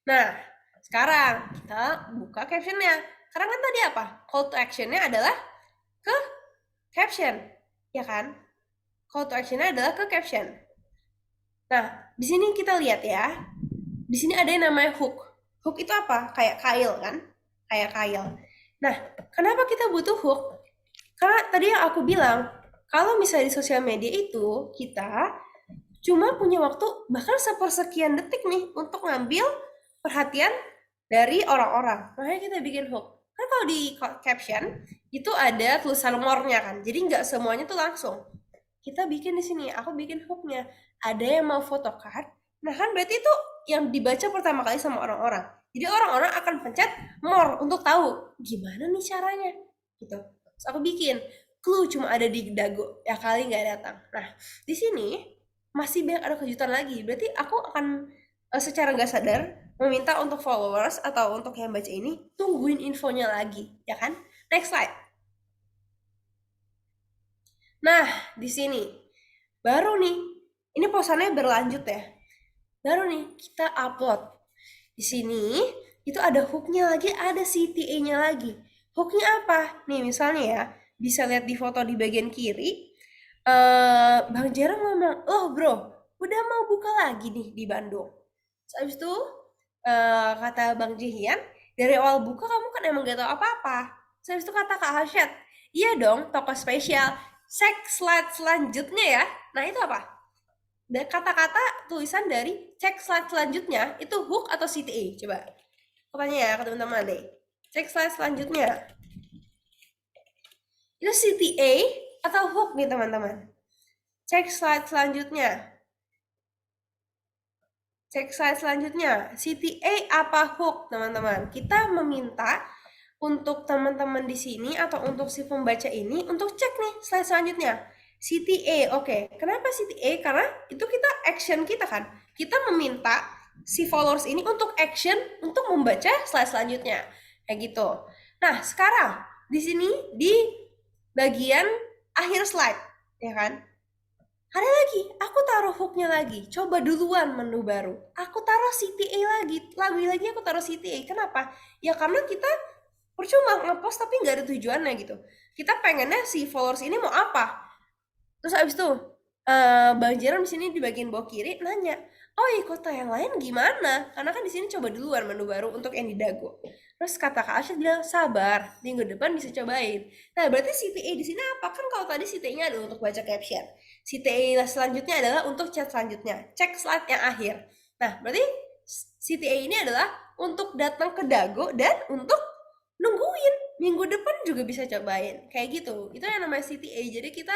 Nah, sekarang kita buka captionnya. Karena kan tadi apa? Call to actionnya adalah ke caption. Ya kan? Call to action-nya adalah ke caption. Nah, di sini kita lihat ya. Di sini ada yang namanya hook. Hook itu apa? Kayak kail kan? Kayak kail. Nah, kenapa kita butuh hook? Karena tadi yang aku bilang, kalau misalnya di sosial media itu, kita cuma punya waktu bahkan sepersekian detik nih untuk ngambil perhatian dari orang-orang. Makanya kita bikin hook. Kan kalau di caption, itu ada tulisan more-nya kan. Jadi nggak semuanya tuh langsung. Kita bikin di sini, aku bikin hooknya. Ada yang mau photocard, nah kan berarti itu yang dibaca pertama kali sama orang-orang. Jadi orang-orang akan pencet more untuk tahu gimana nih caranya, gitu. Terus aku bikin clue cuma ada di dago, ya kali nggak datang. Nah di sini masih banyak ada kejutan lagi. Berarti aku akan secara nggak sadar meminta untuk followers atau untuk yang baca ini tungguin infonya lagi, ya kan? Next slide. Nah, di sini baru nih, ini posannya berlanjut ya. Baru nih kita upload. Di sini itu ada hooknya lagi, ada CTA-nya lagi. Hooknya apa? Nih misalnya ya, bisa lihat di foto di bagian kiri. Bang Jarang ngomong, oh bro, udah mau buka lagi nih di Bandung. Terus habis itu kata Bang Jihian, dari awal buka kamu kan emang gak tahu apa-apa. Terus habis itu kata Kak Hasyat, iya dong, toko spesial. Cek slide selanjutnya ya. Nah itu apa? Kata-kata tulisan dari cek slide selanjutnya itu hook atau CTA? Coba aku tanya ya ke teman-teman deh. Cek slide selanjutnya itu CTA atau hook nih teman-teman? Cek slide selanjutnya. Cek slide selanjutnya. CTA apa hook teman-teman? Kita meminta untuk teman-teman di sini atau untuk si pembaca ini untuk cek nih slide selanjutnya. CTA, oke. Kenapa CTA? Karena itu kita action kita kan. Kita meminta si followers ini untuk action untuk membaca slide selanjutnya. Kayak gitu. Nah, sekarang di sini di bagian akhir slide, ya kan? Ada lagi, aku taruh hooknya lagi. Coba duluan menu baru. Aku taruh CTA lagi. Lagi-lagi aku taruh CTA. Kenapa? Ya karena kita percuma ngepost tapi nggak ada tujuannya gitu. Kita pengennya si followers ini mau apa? Terus abis itu Bang Jeron di sini di bagian bawah kiri nanya, oh iya kota yang lain gimana? Karena kan di sini coba duluan menu baru untuk yang di Dago. Terus kata Kak Asyad bilang sabar, minggu depan bisa cobain. Nah berarti CTA di sini apa? Kan kalau tadi CTA-nya adalah untuk baca caption, CTA selanjutnya adalah untuk chat selanjutnya, cek slide yang akhir. Nah berarti CTA ini adalah untuk datang ke Dago dan untuk nungguin minggu depan juga bisa cobain kayak gitu. Itu yang namanya CTA. Jadi kita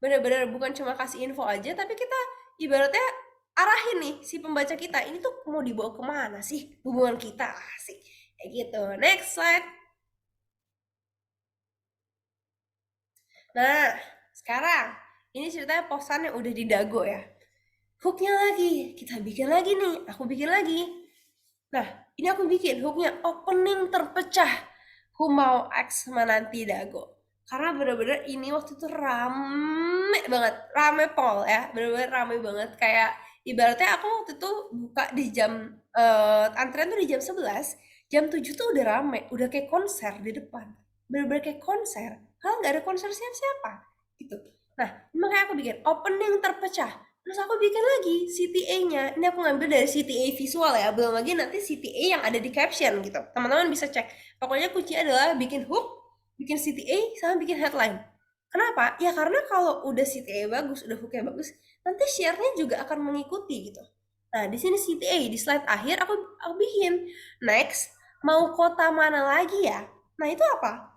benar-benar bukan cuma kasih info aja, tapi kita ibaratnya arahin nih si pembaca kita ini tuh mau dibawa kemana sih hubungan kita sih kayak gitu. Next slide. Nah sekarang ini ceritanya posan yang udah di Dago ya, hooknya lagi kita bikin lagi nih, aku bikin lagi. Nah ini aku bikin hooknya opening terpecah Who Mau X Menanti Dago, karena bener-bener ini waktu itu rame banget, rame pol ya, bener-bener rame banget. Kayak ibaratnya aku waktu itu buka di jam antrian tuh di jam 11, jam 7 tuh udah rame, udah kayak konser di depan, bener-bener kayak konser, kalau nggak ada konser siapa-siapa gitu. Nah makanya aku bikin opening terpecah, terus aku bikin lagi CTA-nya. Ini aku ngambil dari CTA visual ya, belum lagi nanti CTA yang ada di caption gitu, teman-teman bisa cek. Pokoknya kuncinya adalah bikin hook, bikin CTA, sama bikin headline. Kenapa? Ya karena kalau udah CTA bagus, udah hooknya bagus, nanti share-nya juga akan mengikuti gitu. Nah di sini CTA di slide akhir aku bikin next mau kota mana lagi ya. Nah itu apa?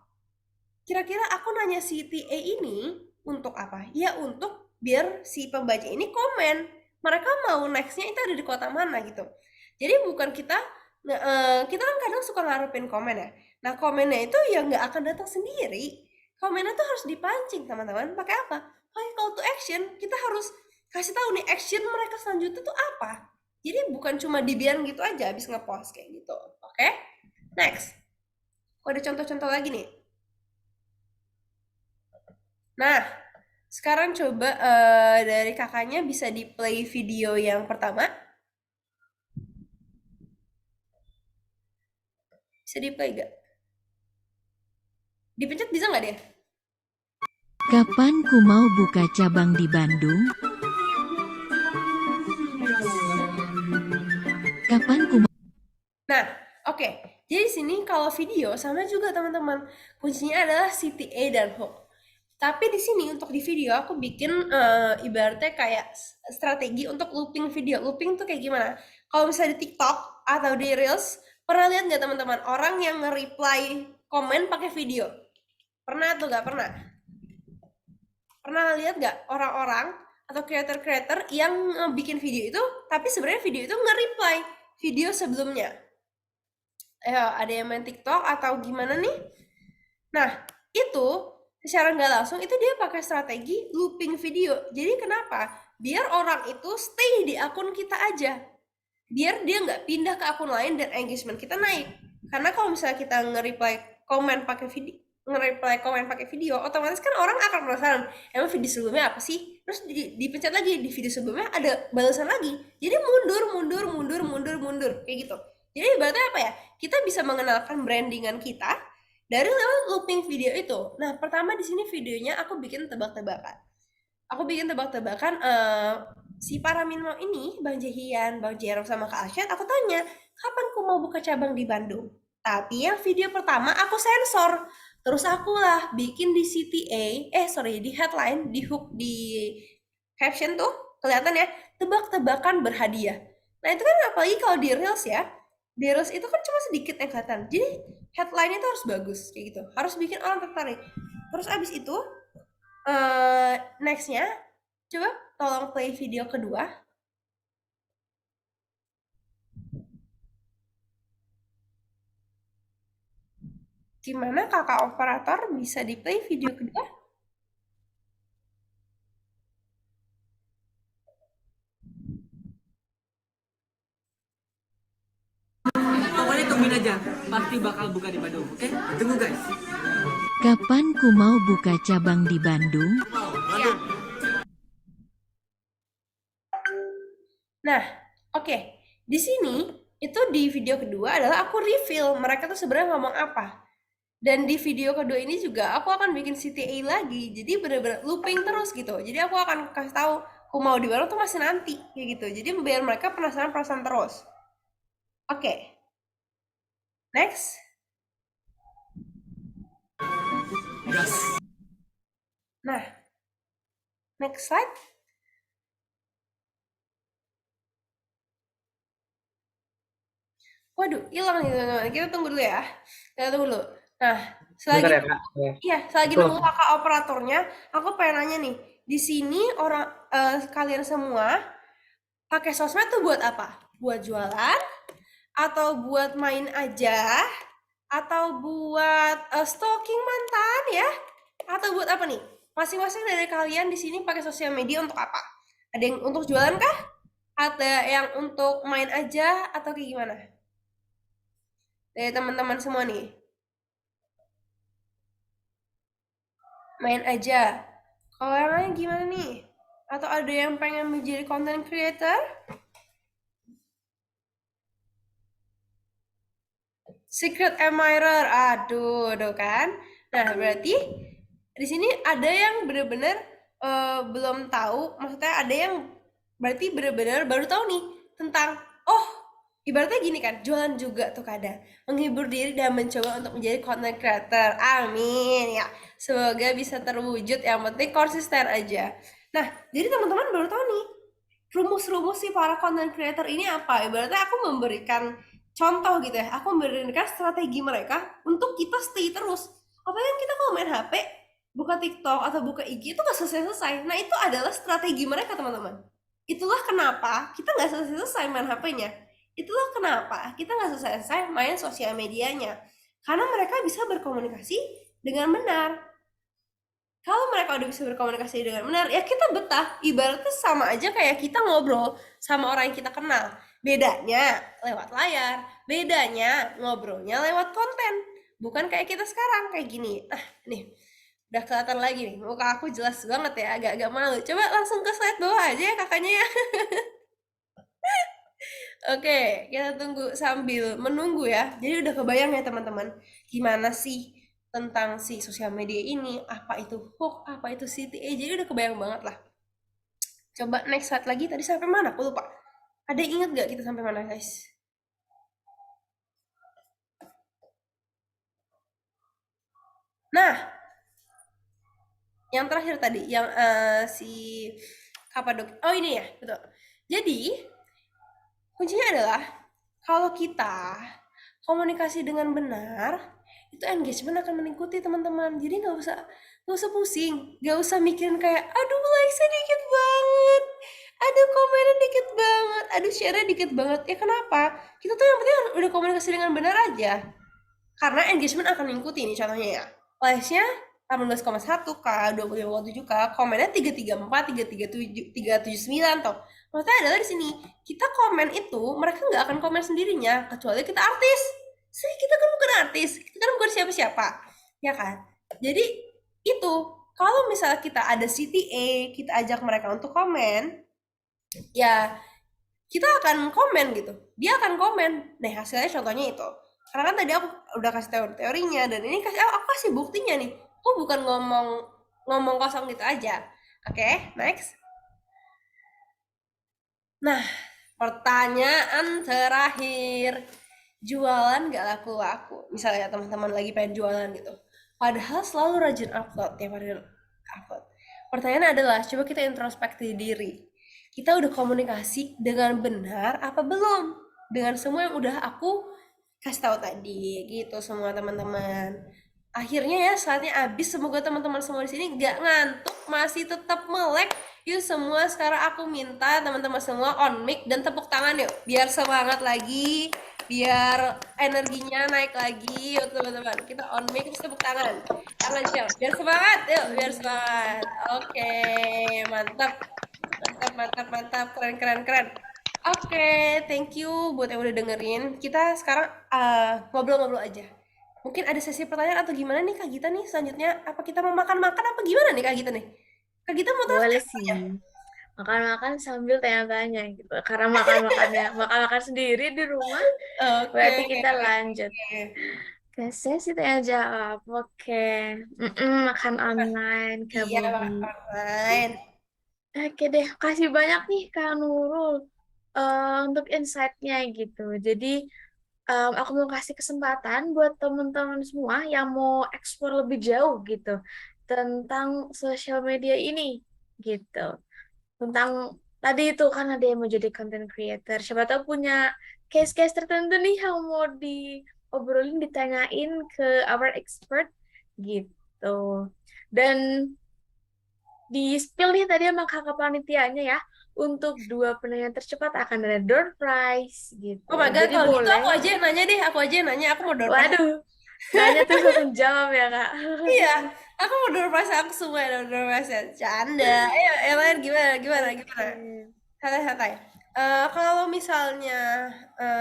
Kira-kira aku nanya CTA ini untuk apa? Ya untuk biar si pembaca ini komen mereka mau nextnya itu ada di kota mana gitu. Jadi bukan kita kita kan kadang suka ngarepin komen ya. Nah komennya itu ya nggak akan datang sendiri. Komennya tuh harus dipancing teman-teman. Pakai apa? Pakai call to action. Kita harus kasih tahu nih action mereka selanjutnya tuh apa. Jadi bukan cuma dibiarin gitu aja habis ngepost kayak gitu. Oke? Next. Ada contoh-contoh lagi nih. Nah, sekarang coba dari kakaknya bisa di play video yang pertama. Bisa di play gak? Dipencet bisa nggak dia? Kapan ku mau buka cabang di Bandung? Kapan ku Nah, oke. Jadi sini kalau video sama juga teman-teman. Kuncinya adalah CTA dan hook. Tapi di sini untuk di video aku bikin ibaratnya kayak strategi untuk looping video. Looping tuh kayak gimana? Kalau misalnya di TikTok atau di Reels, pernah lihat nggak teman-teman orang yang nge-reply komen pakai video? Pernah atau nggak pernah? Pernah lihat nggak orang-orang atau creator-creator yang bikin video itu, tapi sebenarnya video itu nge-reply video sebelumnya? Ada yang main TikTok atau gimana nih? Nah, itu secara nggak langsung itu dia pakai strategi looping video. Jadi kenapa? Biar orang itu stay di akun kita aja. Biar dia nggak pindah ke akun lain dan engagement kita naik. Karena kalau misalnya kita nge-reply komen pakai video, otomatis kan orang akan penasaran, emang video sebelumnya apa sih? Terus dipencet lagi di video sebelumnya ada balasan lagi. Jadi mundur kayak gitu. Jadi ibaratnya apa ya? Kita bisa mengenalkan brandingan kita dari lewat looping video itu. Nah, pertama di sini videonya aku bikin tebak-tebakan. Si para minmo ini, Bang Jehian, Bang Jerom sama Kak Asyad, aku tanya, kapan ku mau buka cabang di Bandung? Tapi yang video pertama aku sensor. Terus akulah bikin di CTA, di headline, di hook, di caption tuh, kelihatan ya, tebak-tebakan berhadiah. Nah itu kan apalagi kalau di Reels ya, di Reels itu kan cuma sedikit yang kelihatan. Jadi headline itu harus bagus, kayak gitu. Harus bikin orang tertarik. Terus abis itu, nextnya, coba tolong play video kedua. Gimana kakak operator bisa di play video kedua? Pokoknya tungguin aja, pasti bakal buka di Bandung, oke? Tunggu guys. Kapan ku mau buka cabang di Bandung? Ya. Nah, oke. Di sini itu di video kedua adalah aku reveal mereka tuh sebenarnya ngomong apa. Dan di video kedua ini juga aku akan bikin CTA lagi. Jadi bener-bener looping terus gitu. Jadi aku akan kasih tahu aku mau di Bandung tuh masih nanti kayak gitu. Jadi biar mereka penasaran terus. Oke. Next. Nah, next slide. Waduh, hilang nih teman-teman. Kita tunggu dulu ya. Kita tunggu dulu. Nah, selagi Bentar ya, Kak. iya, selagi Tuh. nunggu kakak operatornya, aku pengen nanya nih. Di sini kalian semua pakai sosmed tuh buat apa? Buat jualan? Atau buat main aja? Atau buat stalking mantan ya? Atau buat apa nih? Masing-masing dari kalian di sini pakai sosial media untuk apa? Ada yang untuk jualan kah? Ada yang untuk main aja atau kayak gimana? Dari teman-teman semua nih. Main aja. Kalau yang lain gimana nih? Atau ada yang pengen menjadi content creator? Secret admirer, aduh kan. Nah, berarti di sini ada yang bener-bener belum tahu, maksudnya ada yang berarti bener-bener baru tahu nih tentang, oh, ibaratnya gini kan, jualan juga tuh kadang, menghibur diri dan mencoba untuk menjadi content creator. Amin ya, semoga bisa terwujud, yang penting konsisten aja. Nah, jadi teman-teman baru tahu nih, rumus-rumus si para content creator ini apa? Ibaratnya aku memberikan contoh gitu ya, aku memberikan strategi mereka untuk kita stay terus. Apalagi kita kalau main HP, buka TikTok atau buka IG itu nggak selesai-selesai. Nah, itu adalah strategi mereka, teman-teman. Itulah kenapa kita nggak selesai-selesai main HP-nya. Itulah kenapa kita nggak selesai-selesai main sosial medianya. Karena mereka bisa berkomunikasi dengan benar. Kalau mereka udah bisa berkomunikasi dengan benar, ya kita betah. Ibaratnya sama aja kayak kita ngobrol sama orang yang kita kenal. Bedanya lewat layar, bedanya ngobrolnya lewat konten. Bukan kayak kita sekarang, kayak gini. Nah, nih, udah kelihatan lagi nih. Muka aku jelas banget ya, agak-agak malu. Coba langsung ke slide bawah aja ya kakaknya ya. Oke, kita tunggu sambil menunggu ya. Jadi udah kebayang ya teman-teman, gimana sih tentang si sosial media ini, apa itu hook, apa itu CTA, jadi udah kebayang banget lah. Coba next slide lagi, tadi sampai mana? Aku lupa. Ada yang ingat gak kita sampai mana, guys? Nah, yang terakhir tadi, yang si Kapadok. Oh ini ya, betul. Jadi, kuncinya adalah, kalau kita komunikasi dengan benar, itu engagement akan mengikuti teman-teman. Jadi nggak usah pusing, nggak usah mikirin kayak, aduh likes-nya dikit banget, aduh komennya dikit banget, aduh share-nya dikit banget. Ya kenapa? Kita tuh yang penting udah komunikasi dengan benar aja. Karena engagement akan mengikuti nih contohnya ya. Likes-nya 18,1 k, 25,7 k, komennya 334, 337, 379 toh. Maksudnya adalah di sini kita komen itu mereka nggak akan komen sendirinya kecuali kita artis. Kita kan bukan artis, kita kan bukan siapa-siapa, ya kan? Jadi itu kalau misalnya kita ada CTA, kita ajak mereka untuk komen, ya kita akan komen gitu. Dia akan komen. Nah hasilnya contohnya itu. Karena kan tadi aku udah kasih teorinya dan ini aku kasih buktinya nih. Aku bukan ngomong kosong gitu aja. Oke, next. Nah, pertanyaan terakhir. Jualan gak laku-laku. Misalnya teman-teman lagi pengen jualan gitu. Padahal selalu rajin upload, tiap hari upload. Pertanyaan adalah, coba kita introspeksi diri. Kita udah komunikasi dengan benar apa belum? Dengan semua yang udah aku kasih tahu tadi, gitu semua teman-teman. Akhirnya ya saatnya habis. Semoga teman-teman semua di sini gak ngantuk, masih tetap melek. Yuk semua sekarang aku minta teman-teman semua on mic dan tepuk tangan yuk, biar semangat lagi, biar energinya naik lagi. Yuk teman-teman, kita on mic terus tepuk tangan yuk, biar semangat, yuk biar semangat. Oke, mantap, keren. Oke, thank you buat yang udah dengerin. Kita sekarang ngobrol-ngobrol aja. Mungkin ada sesi pertanyaan atau gimana nih Kak Gita nih selanjutnya? Apa kita mau makan-makan apa gimana nih Kak Gita nih? Kak Gita mau Boleh tanya? sih. Makan-makan sambil tanya-tanya gitu. Karena makan-makan sendiri di rumah, Oke, berarti kita lanjut. oke. Oke, sesi tanya jawab. Oke. Makan online, Kak Iya, Bobi. online. Oke deh, kasih banyak nih Kak Nurul untuk insight-nya gitu. Jadi aku mau kasih kesempatan buat teman-teman semua yang mau explore lebih jauh gitu tentang sosial media ini gitu. Tentang tadi itu kan ada yang mau jadi content creator. Siapa tahu punya case-case tertentu nih yang mau diobrolin, ditanyain ke our expert gitu. Dan di spill nih tadi sama kakak panitianya ya, untuk 2 penanya tercepat akan ada door prize gitu. Oh my God, Jadi kalau gitu boleh. aku aja yang nanya deh, aku aja yang nanya, aku mau door prize. Waduh, nanya terus langsung jawab ya kak. Iya, aku mau door prize aku semua ya, door prize ya. Canda. Ayo, yang lain gimana? Oke, Santai-santai. Kalau misalnya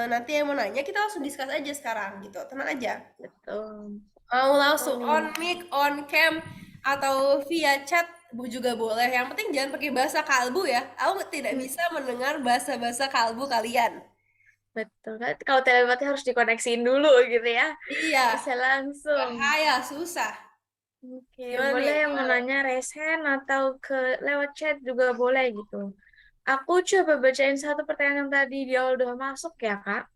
nanti yang mau nanya, kita langsung discuss aja sekarang gitu, tenang aja. betul. Mau langsung Nih. on mic, on cam, atau via chat juga boleh. Yang penting jangan pakai bahasa kalbu ya. Aku tidak bisa mendengar bahasa-bahasa kalbu kalian. Betul kan? Kalau telepati harus dikoneksiin dulu gitu ya. Iya, Bisa langsung. bahaya, susah. Oke, Gimana boleh nih? yang mau nanya raise hand atau lewat chat juga boleh gitu. Aku coba bacain satu pertanyaan yang tadi di awal udah masuk ya kak.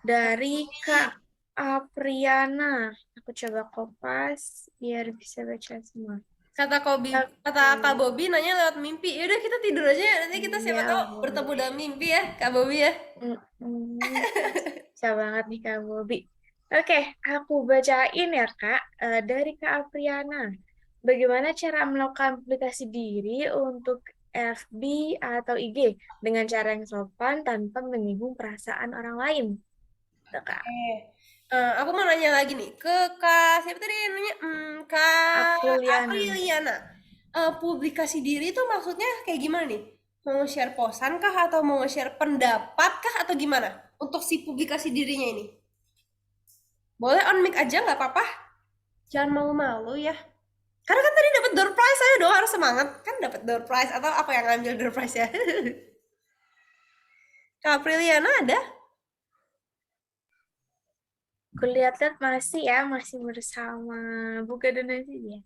Dari Kak Apriana. Aku coba kopas biar bisa baca semua. Kata Kak Bobby nanya lewat mimpi. Yaudah kita tidur aja ya. Nanti kita siapa Iya, tahu boleh. bertemu dalam mimpi ya, Kak Bobby ya. Bisa banget nih Kak Bobi. Oke, aku bacain ya Kak. Dari Kak Apriana. Bagaimana cara melakukan publikasi diri untuk FB atau IG dengan cara yang sopan tanpa menyinggung perasaan orang lain? Tuh, Kak. Aku mau nanya lagi nih ke Kak siapa tadi yang nanya? Kak Apriliana. Publikasi diri itu maksudnya kayak gimana nih? Mau nge-share posan kah atau mau nge-share pendapat kah atau gimana? Untuk si publikasi dirinya ini. Boleh on mic aja nggak apa-apa. Jangan malu-malu ya. Karena kan tadi dapat door prize, saya dong harus semangat. Kan dapat door prize atau apa yang ngambil door prize ya? Kak Apriliana ada? Kulihat-lihat masih bersama Buka Donasi ya.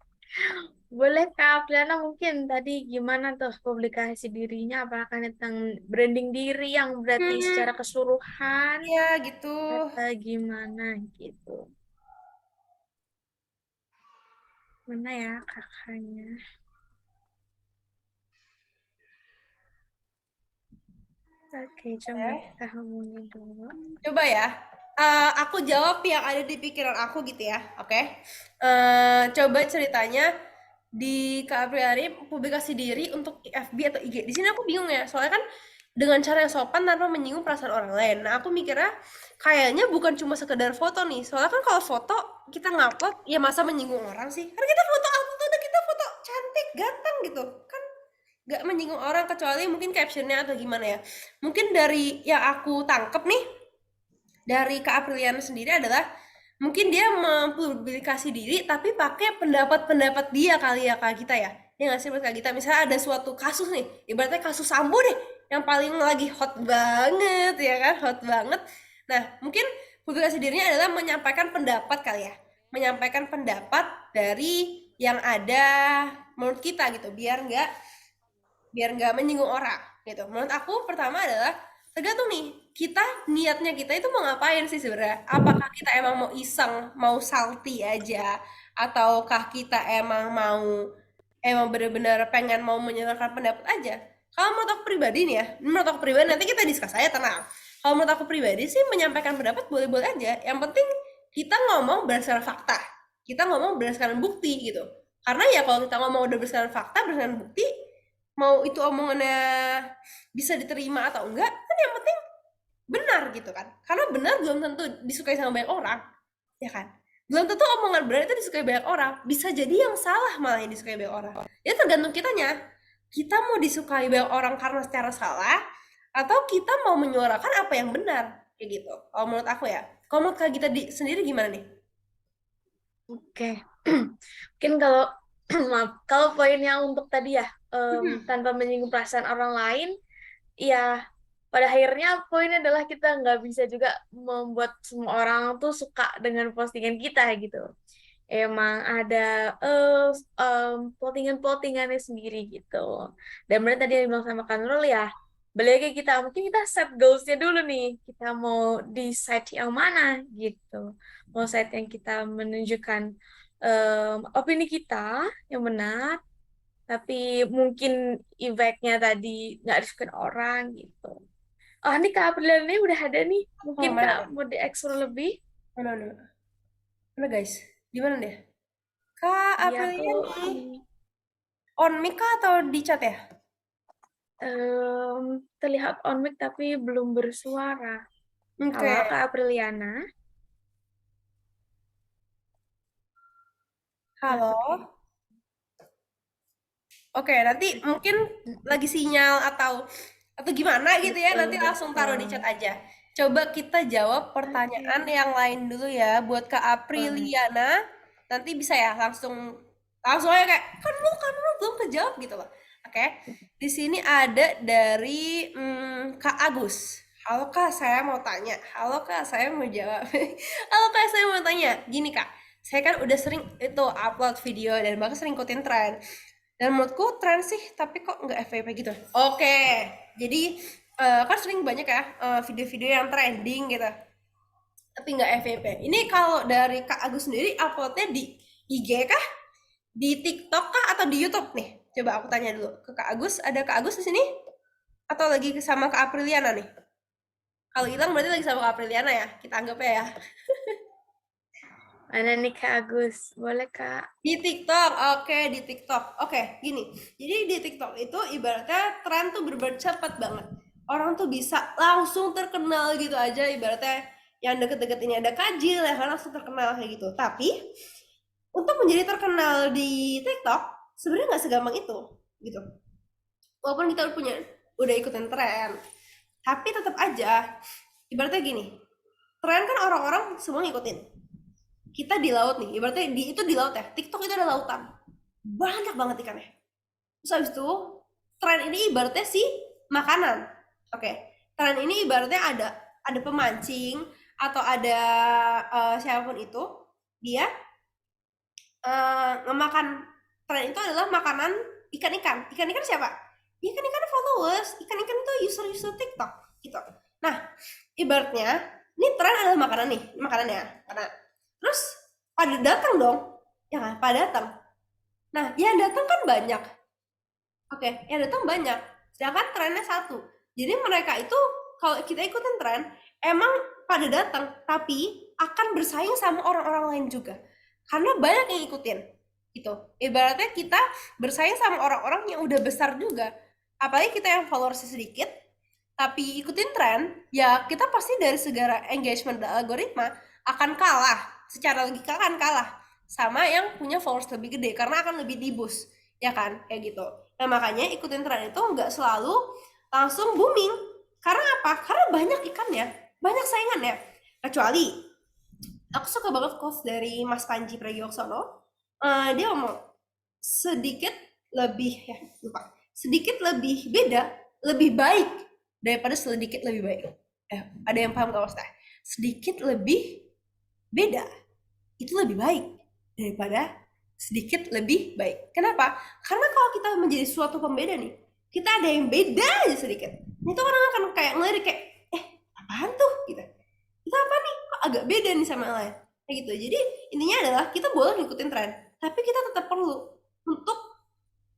Boleh Kak Apriana mungkin tadi gimana tuh publikasi dirinya, apakah tentang branding diri yang berarti secara keseluruhan Iya gitu. atau gimana gitu. Mana ya kakaknya? Oke, coba kita hubungin dulu. Coba ya. Aku jawab yang ada di pikiran aku gitu ya. Oke. Coba ceritanya di Kak Apriari publikasi diri untuk FB atau IG. Di sini aku bingung ya. Soalnya kan dengan cara yang sopan tanpa menyinggung perasaan orang lain. Nah, aku mikirnya kayaknya bukan cuma sekedar foto nih. Soalnya kan kalau foto kita ngupload ya masa menyinggung orang sih. Karena kita foto upload kita foto cantik, ganteng gitu. Kan gak menyinggung orang kecuali mungkin captionnya atau gimana ya. Mungkin dari yang aku tangkep nih dari Kak Apriliana sendiri adalah mungkin dia mempublikasi diri tapi pakai pendapat-pendapat dia kali ya Kak Gita ya. Ya nggak sih Kak Gita? Misalnya ada suatu kasus nih, ibaratnya kasus Sambo nih yang paling lagi hot banget ya kan, hot banget. Nah, mungkin publikasi dirinya adalah menyampaikan pendapat kali ya. Menyampaikan pendapat dari yang ada menurut kita gitu, biar nggak menyinggung orang gitu. Menurut aku pertama adalah tergantung nih niatnya kita itu mau ngapain sih sebenarnya? Apakah kita emang mau iseng, mau salty aja, ataukah kita emang benar-benar pengen mau menyuarakan pendapat aja? Kalau menurut aku pribadi nih ya, menurut aku pribadi nanti kita diskus aja tenang. Kalau menurut aku pribadi sih menyampaikan pendapat boleh-boleh aja. Yang penting kita ngomong berdasarkan fakta, kita ngomong berdasarkan bukti gitu. Karena ya kalau kita ngomong udah berdasarkan fakta, berdasarkan bukti, mau itu omongannya bisa diterima atau enggak, kan yang penting benar gitu kan. Karena benar belum tentu disukai sama banyak orang, ya kan? Belum tentu omongan benar itu disukai banyak orang. Bisa jadi yang salah malah yang disukai banyak orang. Ya tergantung kitanya. Kita mau disukai banyak orang karena secara salah, atau kita mau menyuarakan apa yang benar, kayak gitu. Kalau menurut aku ya. Kalau menurut Kak Gita sendiri gimana nih? Oke. Mungkin kalau maaf, kalau poinnya untuk tadi ya, tanpa menyinggung perasaan orang lain, ya pada akhirnya poinnya adalah kita nggak bisa juga membuat semua orang tuh suka dengan postingan kita gitu. Emang ada plottingan-plottingannya sendiri gitu. Dan benar tadi yang dibilang sama Kak Nurul ya, balik lagi kita, mungkin kita set goals-nya dulu nih. Kita mau di site yang mana gitu. Mau site yang kita menunjukkan opini kita yang benar, tapi mungkin efeknya tadi nggak disukai orang gitu. Oh, ini Kak Aprilia ini udah ada nih. Oh, Mungkin mana Kak deh? mau dieksplor lebih. Mana guys? Gimana deh? Kak Dia Aprilia tuh nih on mic kah atau di chat ya? terlihat on mic tapi belum bersuara. Oke. Halo Kak Apriliana. Halo. Oke, nanti mungkin lagi sinyal atau gimana gitu ya, nanti langsung taruh di chat aja. Coba kita jawab pertanyaan yang lain dulu ya buat Kak Apriliana. Nanti bisa ya langsung aja kayak kan lu belum kejawab gitu loh. Oke. Di sini ada dari Kak Agus. Halo Kak, saya mau tanya. Halo Kak, saya mau jawab. Halo Kak, saya mau tanya. Gini Kak, saya kan udah sering itu upload video dan bahkan sering ikutin tren. Dan menurutku tren sih, tapi kok nggak FYP gitu. Oke, jadi kan sering banyak ya video-video yang trending gitu, tapi nggak FYP. Ini kalau dari Kak Agus sendiri uploadnya di IG kah, di TikTok kah, atau di YouTube nih? Coba aku tanya dulu ke Kak Agus. Ada Kak Agus di sini? Atau lagi sama Kak Apriliana nih? Kalau hilang berarti lagi sama Kak Apriliana ya, kita anggapnya ya. Mana nih Kak Agus? Boleh Kak? Di TikTok, oke, di TikTok. Oke, gini. Jadi di TikTok itu ibaratnya tren tuh bener cepat banget. Orang tuh bisa langsung terkenal gitu aja, ibaratnya yang deket-deket ini ada Kajil ya kan langsung terkenal kayak gitu. Tapi untuk menjadi terkenal di TikTok sebenarnya nggak segampang itu, gitu. Walaupun kita udah ikutin tren, tapi tetap aja ibaratnya gini. Tren kan orang-orang semua ngikutin. Kita di laut nih, ibaratnya itu di laut ya. TikTok itu ada lautan. Banyak banget ikannya. Terus habis itu, tren ini ibaratnya sih makanan. Oke. Tren ini ibaratnya ada pemancing atau ada siapapun itu, dia ngemakan, tren itu adalah makanan ikan-ikan. Ikan-ikan siapa? Ikan-ikan followers, ikan-ikan itu user-user TikTok gitu. Nah, ibaratnya ini tren adalah makanan nih, makanannya. Terus pada datang dong, ya kan? Pada datang. Nah, yang datang kan banyak. Oke, yang datang banyak. Sedangkan trennya satu. Jadi mereka itu kalau kita ikutin tren, emang pada datang, tapi akan bersaing sama orang-orang lain juga. Karena banyak yang ikutin. Gitu. Ibaratnya kita bersaing sama orang-orang yang udah besar juga. Apalagi kita yang followersnya sedikit, tapi ikutin tren, ya kita pasti dari segala engagement dan algoritma akan kalah. Secara logika akan kalah sama yang punya followers lebih gede karena akan lebih di-boost, ya kan? Kayak gitu. Nah, makanya ikutin tren itu nggak selalu langsung booming. Karena apa? Karena banyak ikannya, banyak saingannya. Kecuali aku suka banget quotes dari Mas Panji Pragiwaksono. Dia ngomong sedikit lebih sedikit lebih beda, lebih baik daripada sedikit lebih baik. Ada yang paham gak Mas? Sedikit lebih beda itu lebih baik daripada sedikit lebih baik. Kenapa? Karena kalau kita menjadi suatu pembeda nih, kita ada yang beda aja sedikit, itu orang akan kayak ngelirik kayak apaan tuh gitu. Kita apa nih? Kok agak beda nih sama yang lain? Kayak gitu. Jadi intinya adalah kita boleh ngikutin tren, tapi kita tetap perlu untuk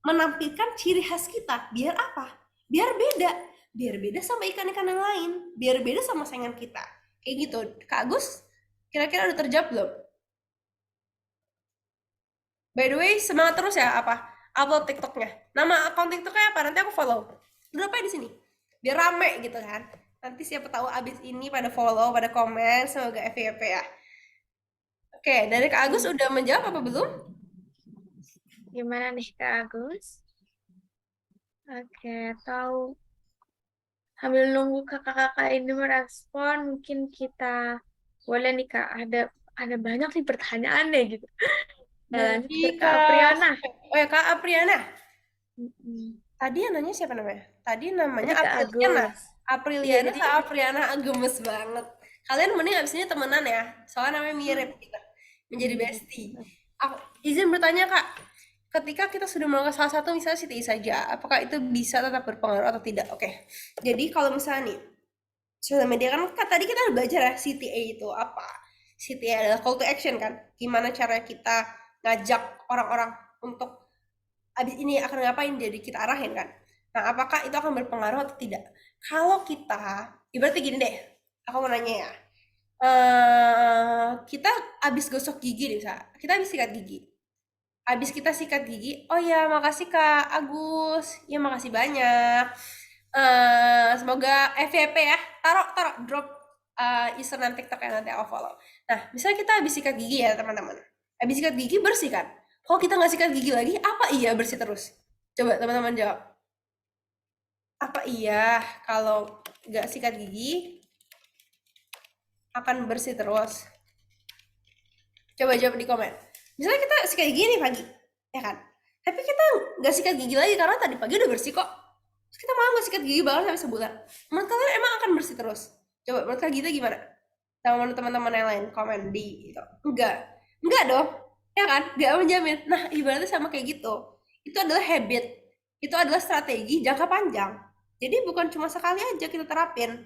menampilkan ciri khas kita. Biar apa? Biar beda sama ikan-ikan yang lain, biar beda sama saingan kita. Kayak gitu. Kak Agus, kira-kira udah terjawab belum? By the way, semangat terus ya upload TikToknya. Nama akun TikToknya apa? Nanti aku follow. Drop aja di sini. Biar rame gitu kan. Nanti siapa tahu abis ini pada follow, pada komen, semoga FYP ya. Oke, dari Kak Agus udah menjawab apa belum? Gimana nih Kak Agus? Oke, tahu. Sambil nunggu kakak-kakak ini merespon, mungkin kita Boleh nih Kak, ada banyak nih pertanyaan deh gitu. Lanjut Dari ke Kak Kak, Apriana. oh ya Kak Apriana. Mm-mm. Tadi yang nanya siapa namanya? Tadi namanya Tadi Kak Apriliana. Agus. Iya, Apriliana jadi sama Apriana gemes banget. Kalian mending abis ini temenan ya, soalnya namanya mirip gitu. Menjadi mirip. bestie. Aku izin bertanya Kak, ketika kita sudah melakukan salah satu misalnya CTI saja, apakah itu bisa tetap berpengaruh atau tidak? Oke. Jadi kalau misalnya nih, sosial media kan tadi kita udah belajar ya CTA itu apa. CTA adalah call to action kan. Gimana cara kita ngajak orang-orang untuk abis ini akan ngapain, jadi kita arahin kan. Nah, apakah itu akan berpengaruh atau tidak? Kalau kita, ibaratnya gini deh, aku mau nanya ya. Kita abis gosok gigi nih, misalnya. Kita abis sikat gigi. Abis kita sikat gigi, oh ya makasih Kak Agus, ya makasih banyak. Semoga FYP ya, taruh drop username TikTok yang nanti aku follow. Nah, misalnya kita habis sikat gigi ya teman-teman. Habis sikat gigi bersih kan? Kalau kita nggak sikat gigi lagi, apa iya bersih terus? Coba teman-teman jawab. Apa iya kalau nggak sikat gigi akan bersih terus? Coba jawab di komen. Misalnya kita sikat gigi nih pagi, ya kan? Tapi kita nggak sikat gigi lagi karena tadi pagi udah bersih kok. Terus kita malah nggak sikat gigi bahkan sampai sebulan. Menurut kalian emang akan bersih terus? Coba menurut kalian gitu gimana? Sama teman-teman yang lain komen di itu. Enggak dong, ya kan? Nggak menjamin. Nah ibaratnya sama kayak gitu. Itu adalah habit, itu adalah strategi jangka panjang. Jadi bukan cuma sekali aja kita terapin.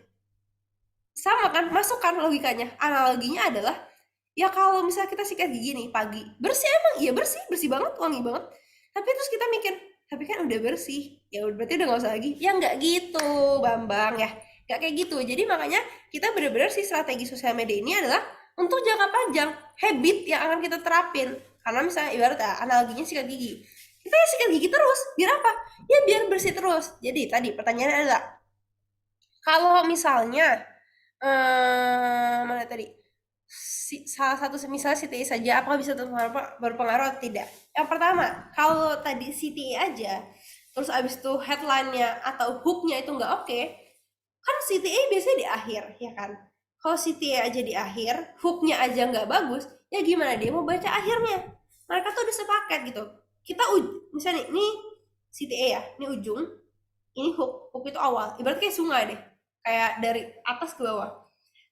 Sama kan, masuk kan logikanya. Analoginya adalah ya kalau misalnya kita sikat gigi nih pagi, bersih emang iya bersih, bersih banget, wangi banget. Tapi terus kita mikir, tapi kan udah bersih, ya berarti udah nggak usah lagi. Ya nggak gitu, Bambang ya, nggak kayak gitu. Jadi makanya kita benar-benar sih strategi sosial media ini adalah untuk jangka panjang, habit yang akan kita terapin. Karena misalnya ibarat analoginya sikat gigi, kita ya sikat gigi terus, biar apa? Ya biar bersih terus. Jadi tadi pertanyaannya adalah, kalau misalnya mana tadi? Salah satu misalnya CTI saja, apakah bisa berpengaruh atau tidak? Yang pertama, kalau tadi CTI aja, terus abis itu headline-nya atau hook-nya itu nggak oke, kan CTA biasanya di akhir, ya kan? Kalau CTA aja di akhir, hook-nya aja nggak bagus, ya gimana dia mau baca akhirnya? Mereka tuh udah sepaket gitu. Kita misalnya ini CTA ya, ini ujung, ini hook itu awal. Ibarat kayak sungai deh, kayak dari atas ke bawah.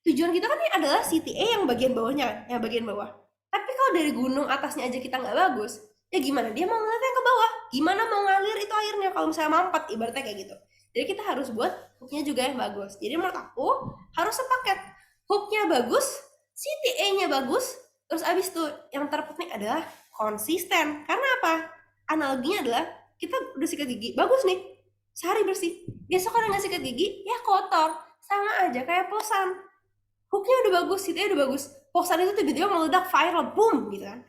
Tujuan kita kan ini adalah CTA yang bagian bawahnya kan, yang bagian bawah. Tapi kalau dari gunung atasnya aja kita nggak bagus, ya gimana dia mau ngeliatnya ke bawah? Gimana mau ngalir itu airnya kalau misalnya mampet, ibaratnya kayak gitu. Jadi kita harus buat hooknya juga yang bagus. Jadi menurut aku harus sepaket. Hooknya bagus, CTA-nya bagus, terus abis itu yang terpenting adalah konsisten. Karena apa? Analoginya adalah kita udah sikat gigi, bagus nih, sehari bersih. Besok kalau nggak sikat gigi, ya kotor. Sama aja kayak posan. Hooknya udah bagus, CTA udah bagus. Posan itu tiba-tiba meledak viral, boom gitu kan.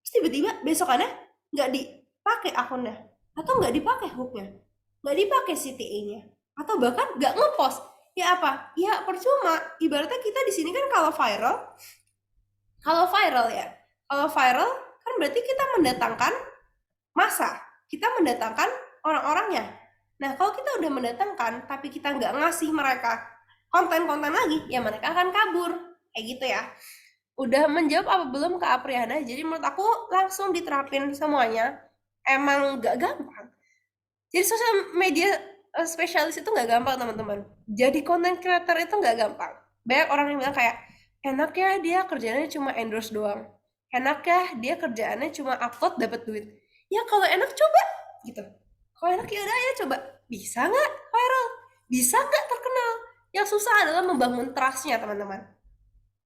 Terus tiba-tiba besokannya nggak dipakai akunnya, atau nggak dipakai hooknya, nggak dipakai CTA-nya, atau bahkan nggak ngepost. Ya apa? Ya percuma. Ibaratnya kita di sini kan kalau viral ya, kalau viral kan berarti kita mendatangkan massa, kita mendatangkan orang-orangnya. Nah kalau kita udah mendatangkan, tapi kita nggak ngasih mereka konten-konten lagi, ya mereka akan kabur. Kayak gitu ya. Udah menjawab apa belum ke Apriana? Jadi menurut aku langsung diterapin semuanya. Emang gak gampang. Jadi sosial media spesialis itu gak gampang teman-teman. Jadi content creator itu gak gampang. Banyak orang yang bilang kayak, enak ya dia kerjaannya cuma endorse doang. Enak ya dia kerjaannya cuma upload dapat duit. Ya kalau enak coba gitu. Kalau enak ya udah ya coba. Bisa nggak viral? Bisa nggak terkenal? Yang susah adalah membangun trust-nya teman-teman.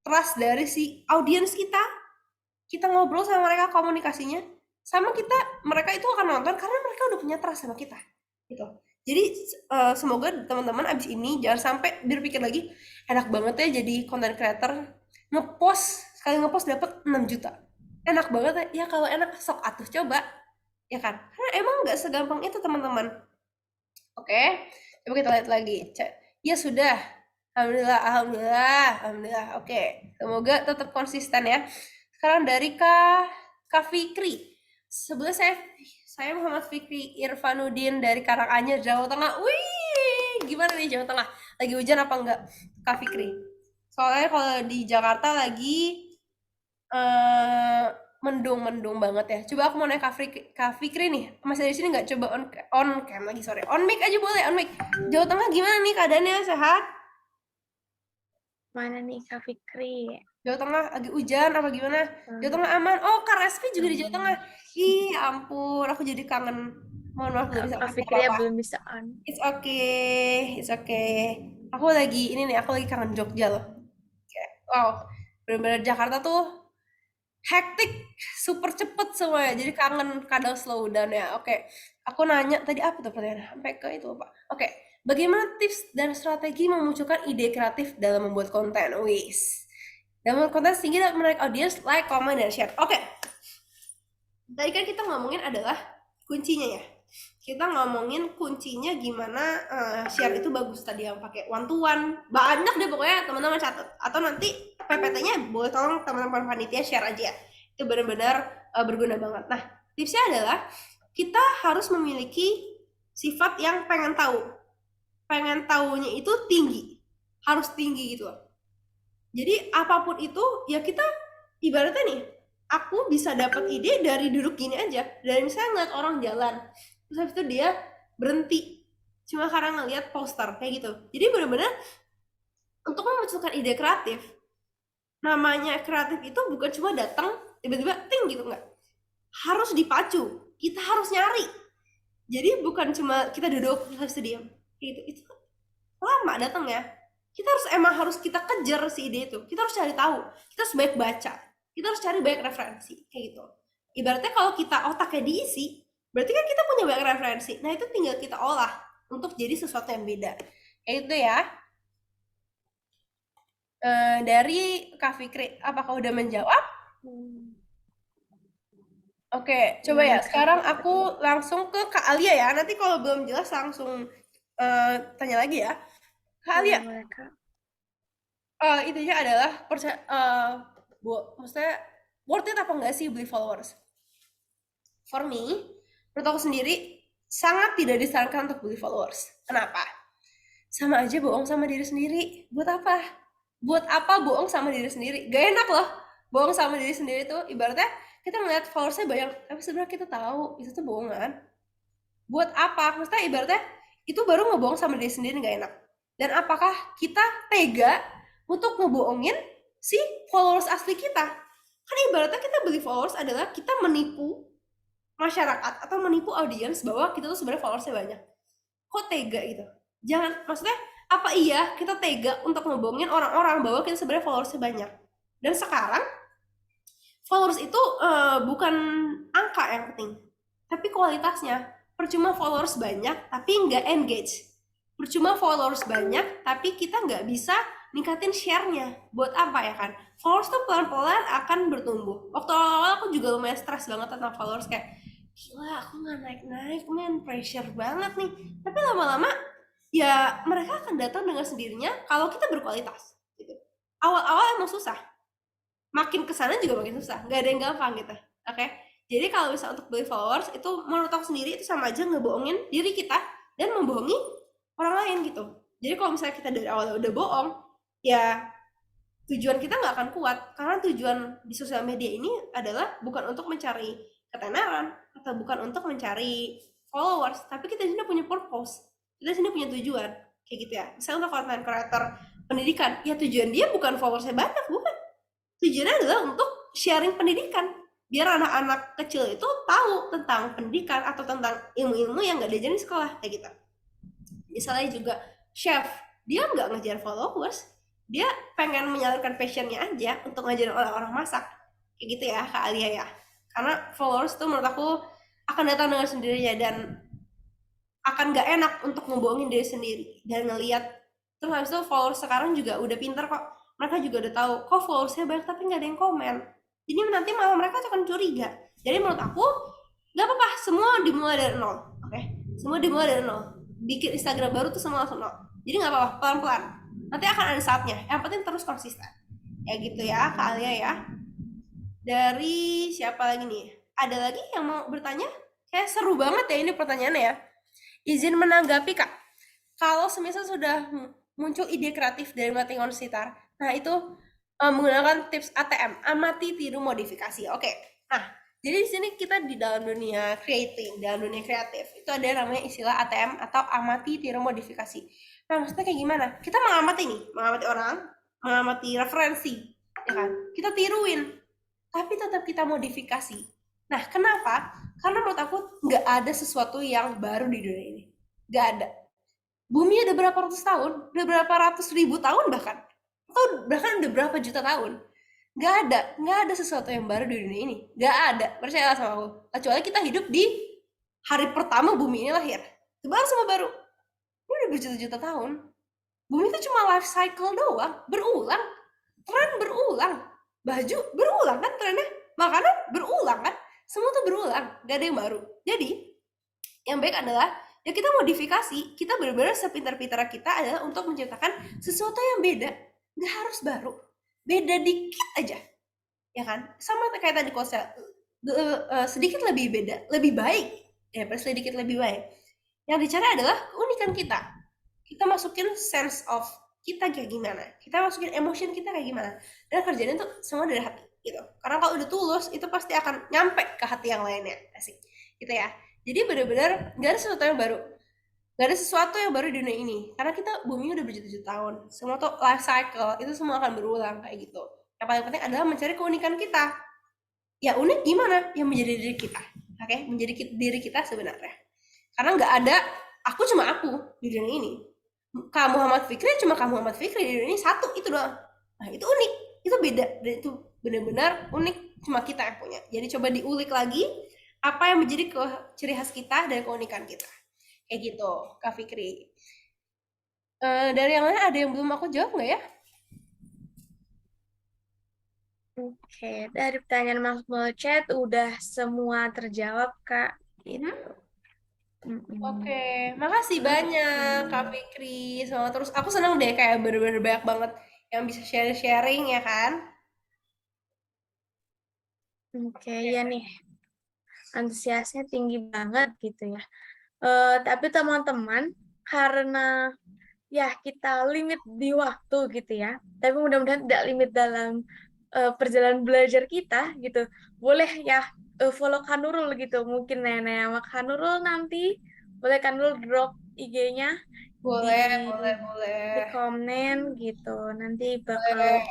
Trust dari si audiens kita ngobrol sama mereka, komunikasinya sama kita, mereka itu akan nonton karena mereka udah punya trust sama kita gitu. Jadi semoga teman-teman abis ini jangan sampai berpikir lagi, enak banget ya jadi content creator, sekali ngepost dapat 6 juta, enak banget ya. Kalau enak sok atuh coba, ya kan? Karena emang nggak segampang itu teman-teman. Oke, coba kita lihat lagi. Ya sudah, alhamdulillah. Oke, semoga tetap konsisten ya. Sekarang dari Kak Fikri. Sebelumnya saya Muhammad Fikri Irfanuddin dari Karanganyar, Jawa Tengah. Wih, gimana nih Jawa Tengah? Lagi hujan apa enggak, Kak Fikri? Soalnya kalau di Jakarta lagi mendung banget ya. Coba aku mau nanya Kak Fikri nih, masih di sini nggak? Coba on cam lagi, sorry. On mic aja boleh, on mic. Jawa Tengah gimana nih keadaannya, sehat? Mana nih Kak Fikri? Jawa Tengah lagi hujan apa gimana? Jawa Tengah aman. Oh, Kak Respi juga di Jawa Tengah. Ih, ampun, aku jadi kangen. Mohon maaf belum bisa Kak kasih Fikri ya apa-apa. belum bisa on. It's okay, it's okay. Aku lagi kangen Jogja loh. Kayak, wow, bener-bener Jakarta tuh hektik, super cepet semuanya. Jadi kangen kadang slow down ya. Oke, aku nanya tadi apa tuh pertanyaan? Sampai ke itu apa? Oke, bagaimana tips dan strategi memunculkan ide kreatif dalam membuat konten? Wis. Dalam membuat konten tinggi dan menarik audiens, like, comment, dan share. Oke, tadi kan kita ngomongin adalah kuncinya ya. Kita ngomongin kuncinya gimana share itu bagus tadi yang pakai one to one. Banyak deh pokoknya teman-teman catat. Atau nanti PPT-nya boleh tolong teman-teman panitia share aja. Itu benar-benar berguna banget. Nah, tipsnya adalah kita harus memiliki sifat yang pengen tahu. Pengen tahunya itu tinggi. Harus tinggi gitu loh. Jadi apapun itu ya kita ibaratnya nih, aku bisa dapat ide dari duduk gini aja. Dari misalnya ngeliat orang jalan. Terus habis itu dia berhenti cuma karena ngeliat poster kayak gitu. Jadi benar-benar untuk memunculkan ide kreatif, namanya kreatif itu bukan cuma datang tiba-tiba ting gitu, enggak. Harus dipacu, kita harus nyari. Jadi bukan cuma kita duduk terus habis itu diam. Itu lama datangnya. Kita harus kita kejar si ide itu. Kita harus cari tahu. Kita harus banyak baca. Kita harus cari banyak referensi kayak gitu. Ibaratnya kalau kita otaknya diisi, berarti kan kita punya banyak referensi. Nah, itu tinggal kita olah untuk jadi sesuatu yang beda. Kayak itu ya. Dari Kak Fikri, apakah udah menjawab? Oke, coba ya. Sekarang aku langsung ke Kak Alia ya. Nanti kalau belum jelas langsung tanya lagi ya. Kak Alia, intinya adalah maksudnya worth it apa enggak sih beli followers? For me, menurut aku sendiri sangat tidak disarankan untuk beli followers. Kenapa? Sama aja bohong sama diri sendiri. Buat apa? Buat apa bohong sama diri sendiri? Gak enak loh. Bohong sama diri sendiri tuh ibaratnya kita ngeliat followersnya banyak, tapi sebenarnya kita tahu itu tuh bohongan. Buat apa? Maksudnya ibaratnya itu baru ngebohong sama diri sendiri gak enak. Dan apakah kita tega untuk ngebohongin si followers asli kita? Kan ibaratnya kita beli followers adalah kita menipu masyarakat atau menipu audiens bahwa kita tuh sebenarnya followersnya banyak. Kok tega gitu? Jangan, maksudnya apa iya kita tega untuk ngebohongin orang-orang bahwa kita sebenarnya followersnya banyak? Dan sekarang followers itu bukan angka yang penting, tapi kualitasnya. Percuma followers banyak tapi nggak engage. Percuma followers banyak tapi kita nggak bisa ningkatin share-nya. Buat apa ya kan? Followers tuh pelan-pelan akan bertumbuh. Waktu awal-awal aku juga lumayan stres banget tentang followers, kayak gila aku nggak naik-naik, men, pressure banget nih. Tapi lama-lama ya mereka akan datang dengan sendirinya kalau kita berkualitas gitu. Awal-awal emang susah, makin kesana juga makin susah, nggak ada yang gampang gitu. Oke? Jadi kalau misalnya untuk beli followers itu menurut aku sendiri itu sama aja ngebohongin diri kita dan membohongi orang lain gitu. Jadi kalau misalnya kita dari awal udah bohong, ya tujuan kita nggak akan kuat. Karena tujuan di sosial media ini adalah bukan untuk mencari ketenaran atau bukan untuk mencari followers, tapi kita sini punya purpose, kita sini punya tujuan kayak gitu ya. Misalnya untuk content creator pendidikan, ya tujuan dia bukan followersnya banyak, bukan. Tujuannya adalah untuk sharing pendidikan, biar anak-anak kecil itu tahu tentang pendidikan atau tentang ilmu-ilmu yang nggak diajarin di sekolah kayak gitu. Misalnya juga chef, dia nggak ngejar followers, dia pengen menyalurkan passionnya aja untuk ngajarin orang-orang masak kayak gitu ya Kak Alia ya. Karena followers tuh menurut aku akan datang dengan sendirinya dan akan nggak enak untuk ngebohongin diri sendiri dan ngelihat. Terus habis itu followers sekarang juga udah pinter kok, mereka juga udah tahu kok followersnya banyak tapi nggak ada yang komen. Jadi nanti malah mereka akan curiga. Jadi menurut aku nggak apa-apa, semua dimulai dari nol. Oke? Semua dimulai dari nol. Bikin Instagram baru tuh semua langsung nol. Jadi nggak apa-apa, pelan-pelan. Nanti akan ada saatnya. Yang penting terus konsisten. Ya gitu ya Kak Alia ya. Dari siapa lagi nih? Ada lagi yang mau bertanya? Kayak seru banget ya ini pertanyaannya ya. Izin menanggapi Kak. Kalau semisal sudah muncul ide kreatif dari Matingon Sitar, Nah, itu menggunakan tips ATM, amati, tiru, modifikasi. Oke. Nah, jadi di sini kita di dalam dunia creating, dalam dunia kreatif, itu ada yang namanya istilah ATM atau amati, tiru, modifikasi. Nah, maksudnya kayak gimana? Kita mengamati nih, mengamati orang, mengamati referensi, ya kan? Kita tiruin, tapi tetap kita modifikasi. Nah, kenapa? Karena menurut aku nggak ada sesuatu yang baru di dunia ini. Nggak ada. Bumi udah berapa ratus tahun, udah berapa ratus ribu tahun bahkan, atau bahkan udah berapa juta tahun. Nggak ada sesuatu yang baru di dunia ini. Nggak ada, percayalah sama aku. Kecuali kita hidup di hari pertama bumi ini lahir. Itu baru semua baru. Ini udah berjuta-juta tahun. Bumi itu cuma life cycle doang, berulang. Tren berulang. Baju berulang kan trennya. Makanan berulang kan. Semua tuh berulang, nggak ada yang baru. Jadi, yang baik adalah ya kita modifikasi, kita benar-benar sepintar-pintar kita adalah untuk menciptakan sesuatu yang beda, nggak harus baru, beda dikit aja, ya kan? Sama kayak tadi konsep sedikit lebih beda, lebih baik, ya sedikit lebih baik. Yang dicari adalah keunikan kita. Kita masukin sense of kita kayak gimana, kita masukin emotion kita kayak gimana, dan kerjanya tuh semua dari hati, gitu. Karena kalau udah tulus, itu pasti akan nyampe ke hati yang lainnya, asik, gitu ya. Jadi benar-benar nggak ada sesuatu yang baru. Nggak ada sesuatu yang baru di dunia ini. Karena kita bumi udah berjuta-juta tahun. Semua tuh life cycle, itu semua akan berulang kayak gitu. Yang paling penting adalah mencari keunikan kita. Ya unik gimana? Yang menjadi diri kita. Oke? Menjadi diri kita sebenarnya. Karena nggak ada, aku cuma aku di dunia ini. Kak Muhammad Fikri cuma Kak Muhammad Fikri di dunia ini, satu, itu doang. Nah, itu unik. Itu beda. Dan itu benar-benar unik. Cuma kita yang punya. Jadi coba diulik lagi apa yang menjadi ciri khas kita dan keunikan kita. Kayak gitu, Kak Fikri. Dari yang lain ada yang belum aku jawab nggak ya? Oke, dari pertanyaan masuk melalui chat udah semua terjawab, Kak. Gitu. Oke, makasih banyak Kak Fikri. Semangat terus. Aku senang deh kayak bener-bener banyak banget yang bisa sharing-sharing ya kan? Oke, ya nih. Antusiasnya tinggi banget gitu ya. Tapi teman-teman, karena ya kita limit di waktu gitu ya, tapi mudah-mudahan tidak limit dalam perjalanan belajar kita gitu. Boleh ya follow Kanurul gitu, mungkin nanya sama Kanurul nanti, boleh Kanurul drop IG-nya Boleh, di komen gitu. Nanti bakal boleh,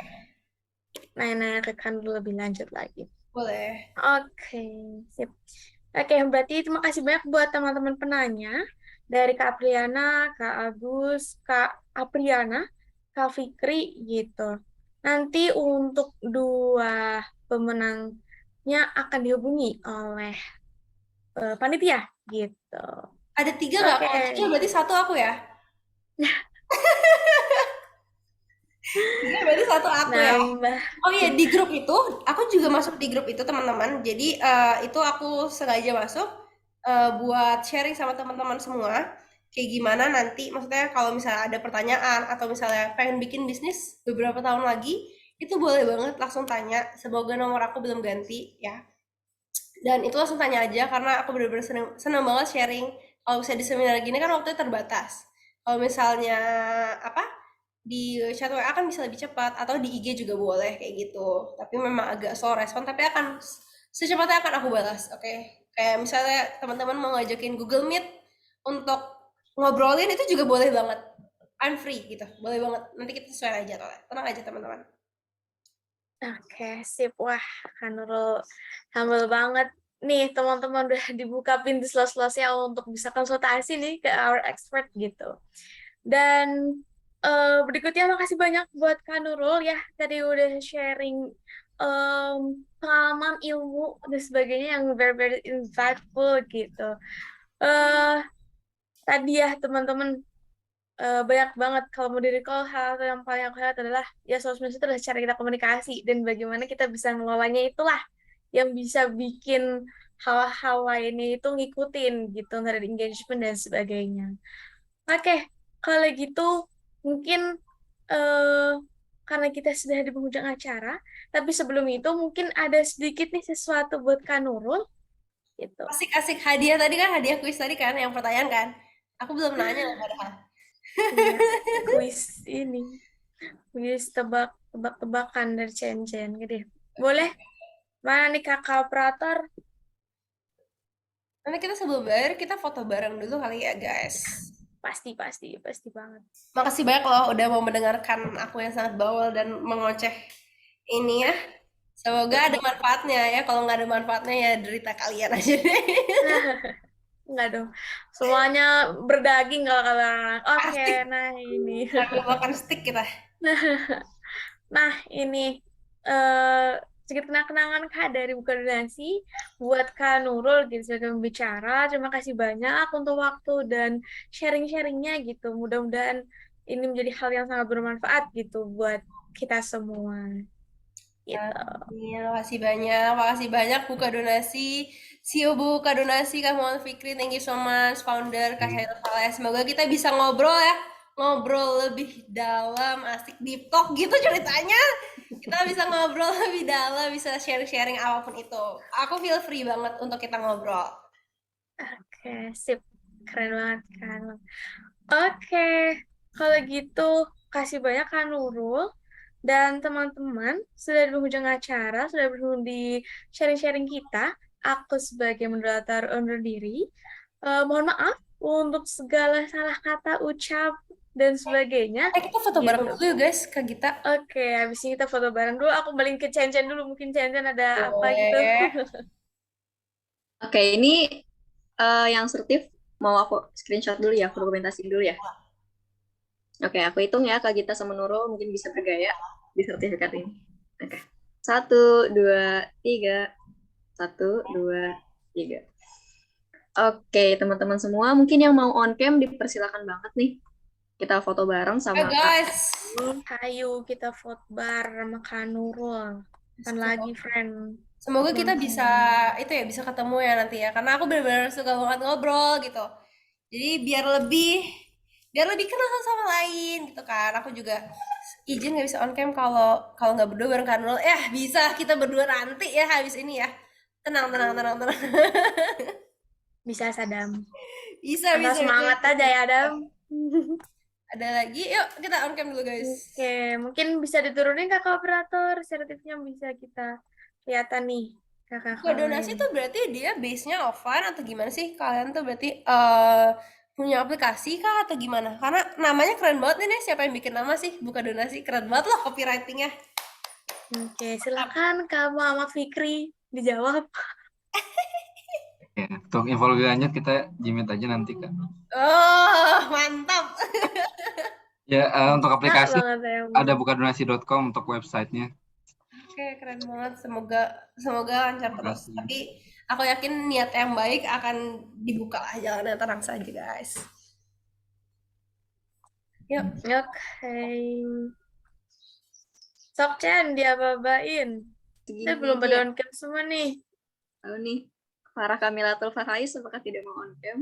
nanya-nanya ke Kanurul lebih lanjut lagi. boleh. Oke, sip. Oke, berarti terima kasih banyak buat teman-teman penanya dari Kak Apriana, Kak Agus, Kak Apriana, Kak Fikri gitu. Nanti untuk dua pemenangnya akan dihubungi oleh panitia gitu. Ada 3 nggak? Oke. Kalau 3 berarti 1 aku ya? 3 berarti 1 aku ya? Nambah. Oh iya, di grup itu, aku juga masuk di grup itu teman-teman. Jadi itu aku sengaja masuk buat sharing sama teman-teman semua. Kayak gimana nanti, maksudnya kalau misalnya ada pertanyaan atau misalnya pengen bikin bisnis beberapa tahun lagi, itu boleh banget langsung tanya. Semoga nomor aku belum ganti ya. Dan itu langsung tanya aja karena aku bener-bener seneng banget sharing. Kalau misalnya di seminar gini kan waktunya terbatas. Kalau misalnya apa di chat WA kan bisa lebih cepat atau di IG juga boleh kayak gitu. Tapi memang agak slow respon tapi akan secepatnya akan aku balas. Oke. Kayak misalnya teman-teman mau ngajakin Google Meet untuk ngobrolin itu juga boleh banget. I'm free gitu. Boleh banget. Nanti kita sesuai aja toleh. Tenang aja teman-teman. Oke, sip. Wah, Kanurul humble banget. Nih, teman-teman udah dibuka pintu selos-selosnya untuk bisa konsultasi nih ke our expert gitu. Dan berikutnya makasih banyak buat Kanurul ya. Tadi udah sharing pengalaman, ilmu, dan sebagainya yang very, very insightful gitu. Tadi ya, teman-teman, banyak banget kalau mau di-recall hal yang paling aku lihat adalah ya sosmed itu adalah cara kita komunikasi dan bagaimana kita bisa ngelolanya itulah yang bisa bikin hal-hal lainnya itu ngikutin gitu dari engagement dan sebagainya. Oke, kalau gitu mungkin karena kita sudah di penghujung acara, tapi sebelum itu mungkin ada sedikit nih sesuatu buat Kanurul gitu. Asik-asik hadiah tadi kan, hadiah kuis tadi kan yang pertanyaan kan. Aku belum nanya loh padahal. Iya, kuis ini. Wis tebak-tebakan dari Cen-Cen gitu. Boleh? Mana nih kakak operator? Nanti kita sebelum bayar kita foto bareng dulu kali ya guys. Pasti banget. Makasih banyak loh udah mau mendengarkan aku yang sangat bawel dan mengoceh ini ya. Semoga ada manfaatnya ya. Kalau nggak ada manfaatnya ya derita kalian aja deh. Enggak dong. Semuanya berdaging kalau kata orang. Oke, Asik. nah ini. Sambil makan stick kita. Nah, ini eh sedikit kenang-kenangan Kak dari Buka Donasi buat Kak Nurul gitu sebagai pembicara. Terima kasih banyak untuk waktu dan sharing-sharingnya gitu. Mudah-mudahan ini menjadi hal yang sangat bermanfaat gitu buat kita semua. Gitu. Amin. Makasih banyak Buka Donasi. CEO Buka Donasi Kak Muhammad Fikri, thank you so much. Founder Kak Syairul Saleh. Semoga kita bisa ngobrol ya. Ngobrol lebih dalam, asik deep talk gitu ceritanya. Kita bisa ngobrol lebih dalam, bisa sharing-sharing apapun itu. Aku feel free banget untuk kita ngobrol. Oke, sip. Keren banget kan. Oke, kalau gitu kasih banyak Kak Nurul dan teman-teman sudah di penghujung acara, sudah bergabung di sharing-sharing kita. Aku sebagai moderator undur diri. Mohon maaf untuk segala salah kata, ucap, dan sebagainya. Kita foto bareng Gitu. dulu ya guys, Kak Gita. Oke, habis ini kita foto bareng dulu. Aku balik ke Cen-Cen dulu. Mungkin Cen-Cen ada apa gitu. Boleh. Oke, ini yang sertif mau aku screenshot dulu ya, aku dokumentasiin dulu ya. Oke, aku hitung ya, Kak Gita sama Nurul mungkin bisa bergaya di sertifikat ini. Oke, 1, 2, 3. 1, 2, 3. Oke, teman-teman semua, mungkin yang mau on cam dipersilakan banget nih. Kita foto bareng sama Kak. Guys. Ayo kita vote bar sama Kak Nurul. Kan lagi, friend. Semoga kita bisa itu ya bisa ketemu ya nanti ya karena aku benar-benar suka banget ngobrol gitu. Jadi biar lebih kenal satu sama lain gitu kan. Aku juga izin nggak bisa on cam kalau kalau nggak berdua bareng Kanul. Bisa kita berdua nanti ya habis ini ya. Tenang. Bisa, Sadam. Bisa. Asal semangat aja ya, Adam. Ada lagi? Yuk kita on cam dulu guys. Oke, mungkin bisa diturunin kakak operator. Sertifnya bisa kita kelihatan nih. Kakak Buka donasi tuh berarti dia base-nya offline atau gimana sih? Kalian tuh berarti punya aplikasi kah atau gimana? Karena namanya keren banget nih, siapa yang bikin nama sih? Buka donasi, keren banget loh copywriting-nya. Oke, silakan Kak Muhammad Fikri dijawab. Ya, untuk info lebih lanjut kita Jimit aja nanti Kak. Oh, mantap. Ya, untuk aplikasi banget ya. ada bukadonasi.com untuk websitenya. Oke, keren banget. Semoga lancar terus. Makasih. Tapi aku yakin niat yang baik akan dibuka lah jalannya tenang saja, guys. Yuk. Oke. Sok Chen dia babain. Saya belum pada on cam semua nih. Tahu nih, Farah Kamilatul Farais apakah tidak mau on cam?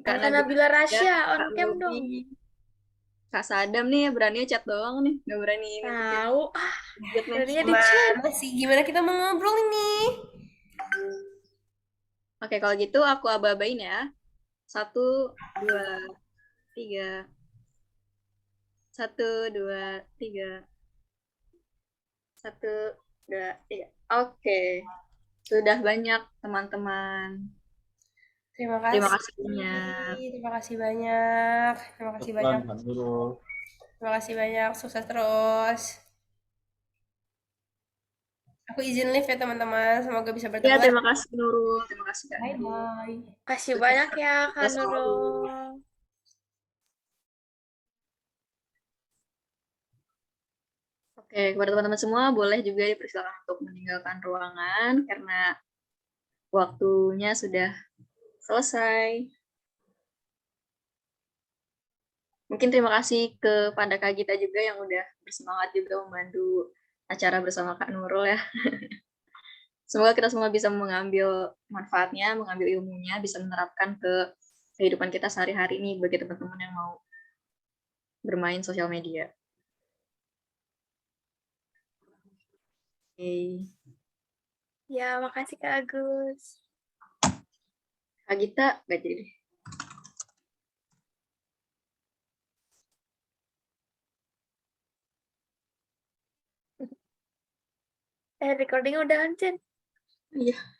Kak Nabila Rasya on cam Bobi, dong. Kak Sadam nih berani chat doang nih, nggak berani ini. Tahu. Beraninya di chat. Gimana kita mau ngobrol ini? Oke, kalau gitu aku aba-abain ya. 1, 2, 3. 1, 2, 3. 1, 2, 3. Oke. Sudah banyak teman-teman. Terima kasih. Terima kasih banyak. Terima kasih banyak. Sukses terus. Aku izin live ya teman-teman. Semoga bisa bertemu. Ya, terima kasih Nurul. Terima kasih Kak. Bye. Kasih banyak ya Kak Nurul. Oke, kepada teman-teman semua boleh juga dipersilakan untuk meninggalkan ruangan karena waktunya sudah selesai. Mungkin terima kasih kepada Kak Gita juga yang udah bersemangat juga membantu acara bersama Kak Nurul ya. Semoga kita semua bisa mengambil manfaatnya, mengambil ilmunya, bisa menerapkan ke kehidupan kita sehari-hari ini bagi teman-teman yang mau bermain sosial media. Oke. Ya, makasih Kak Agus. Kak Gita, nggak jadi deh. Recording udah Cen. Iya.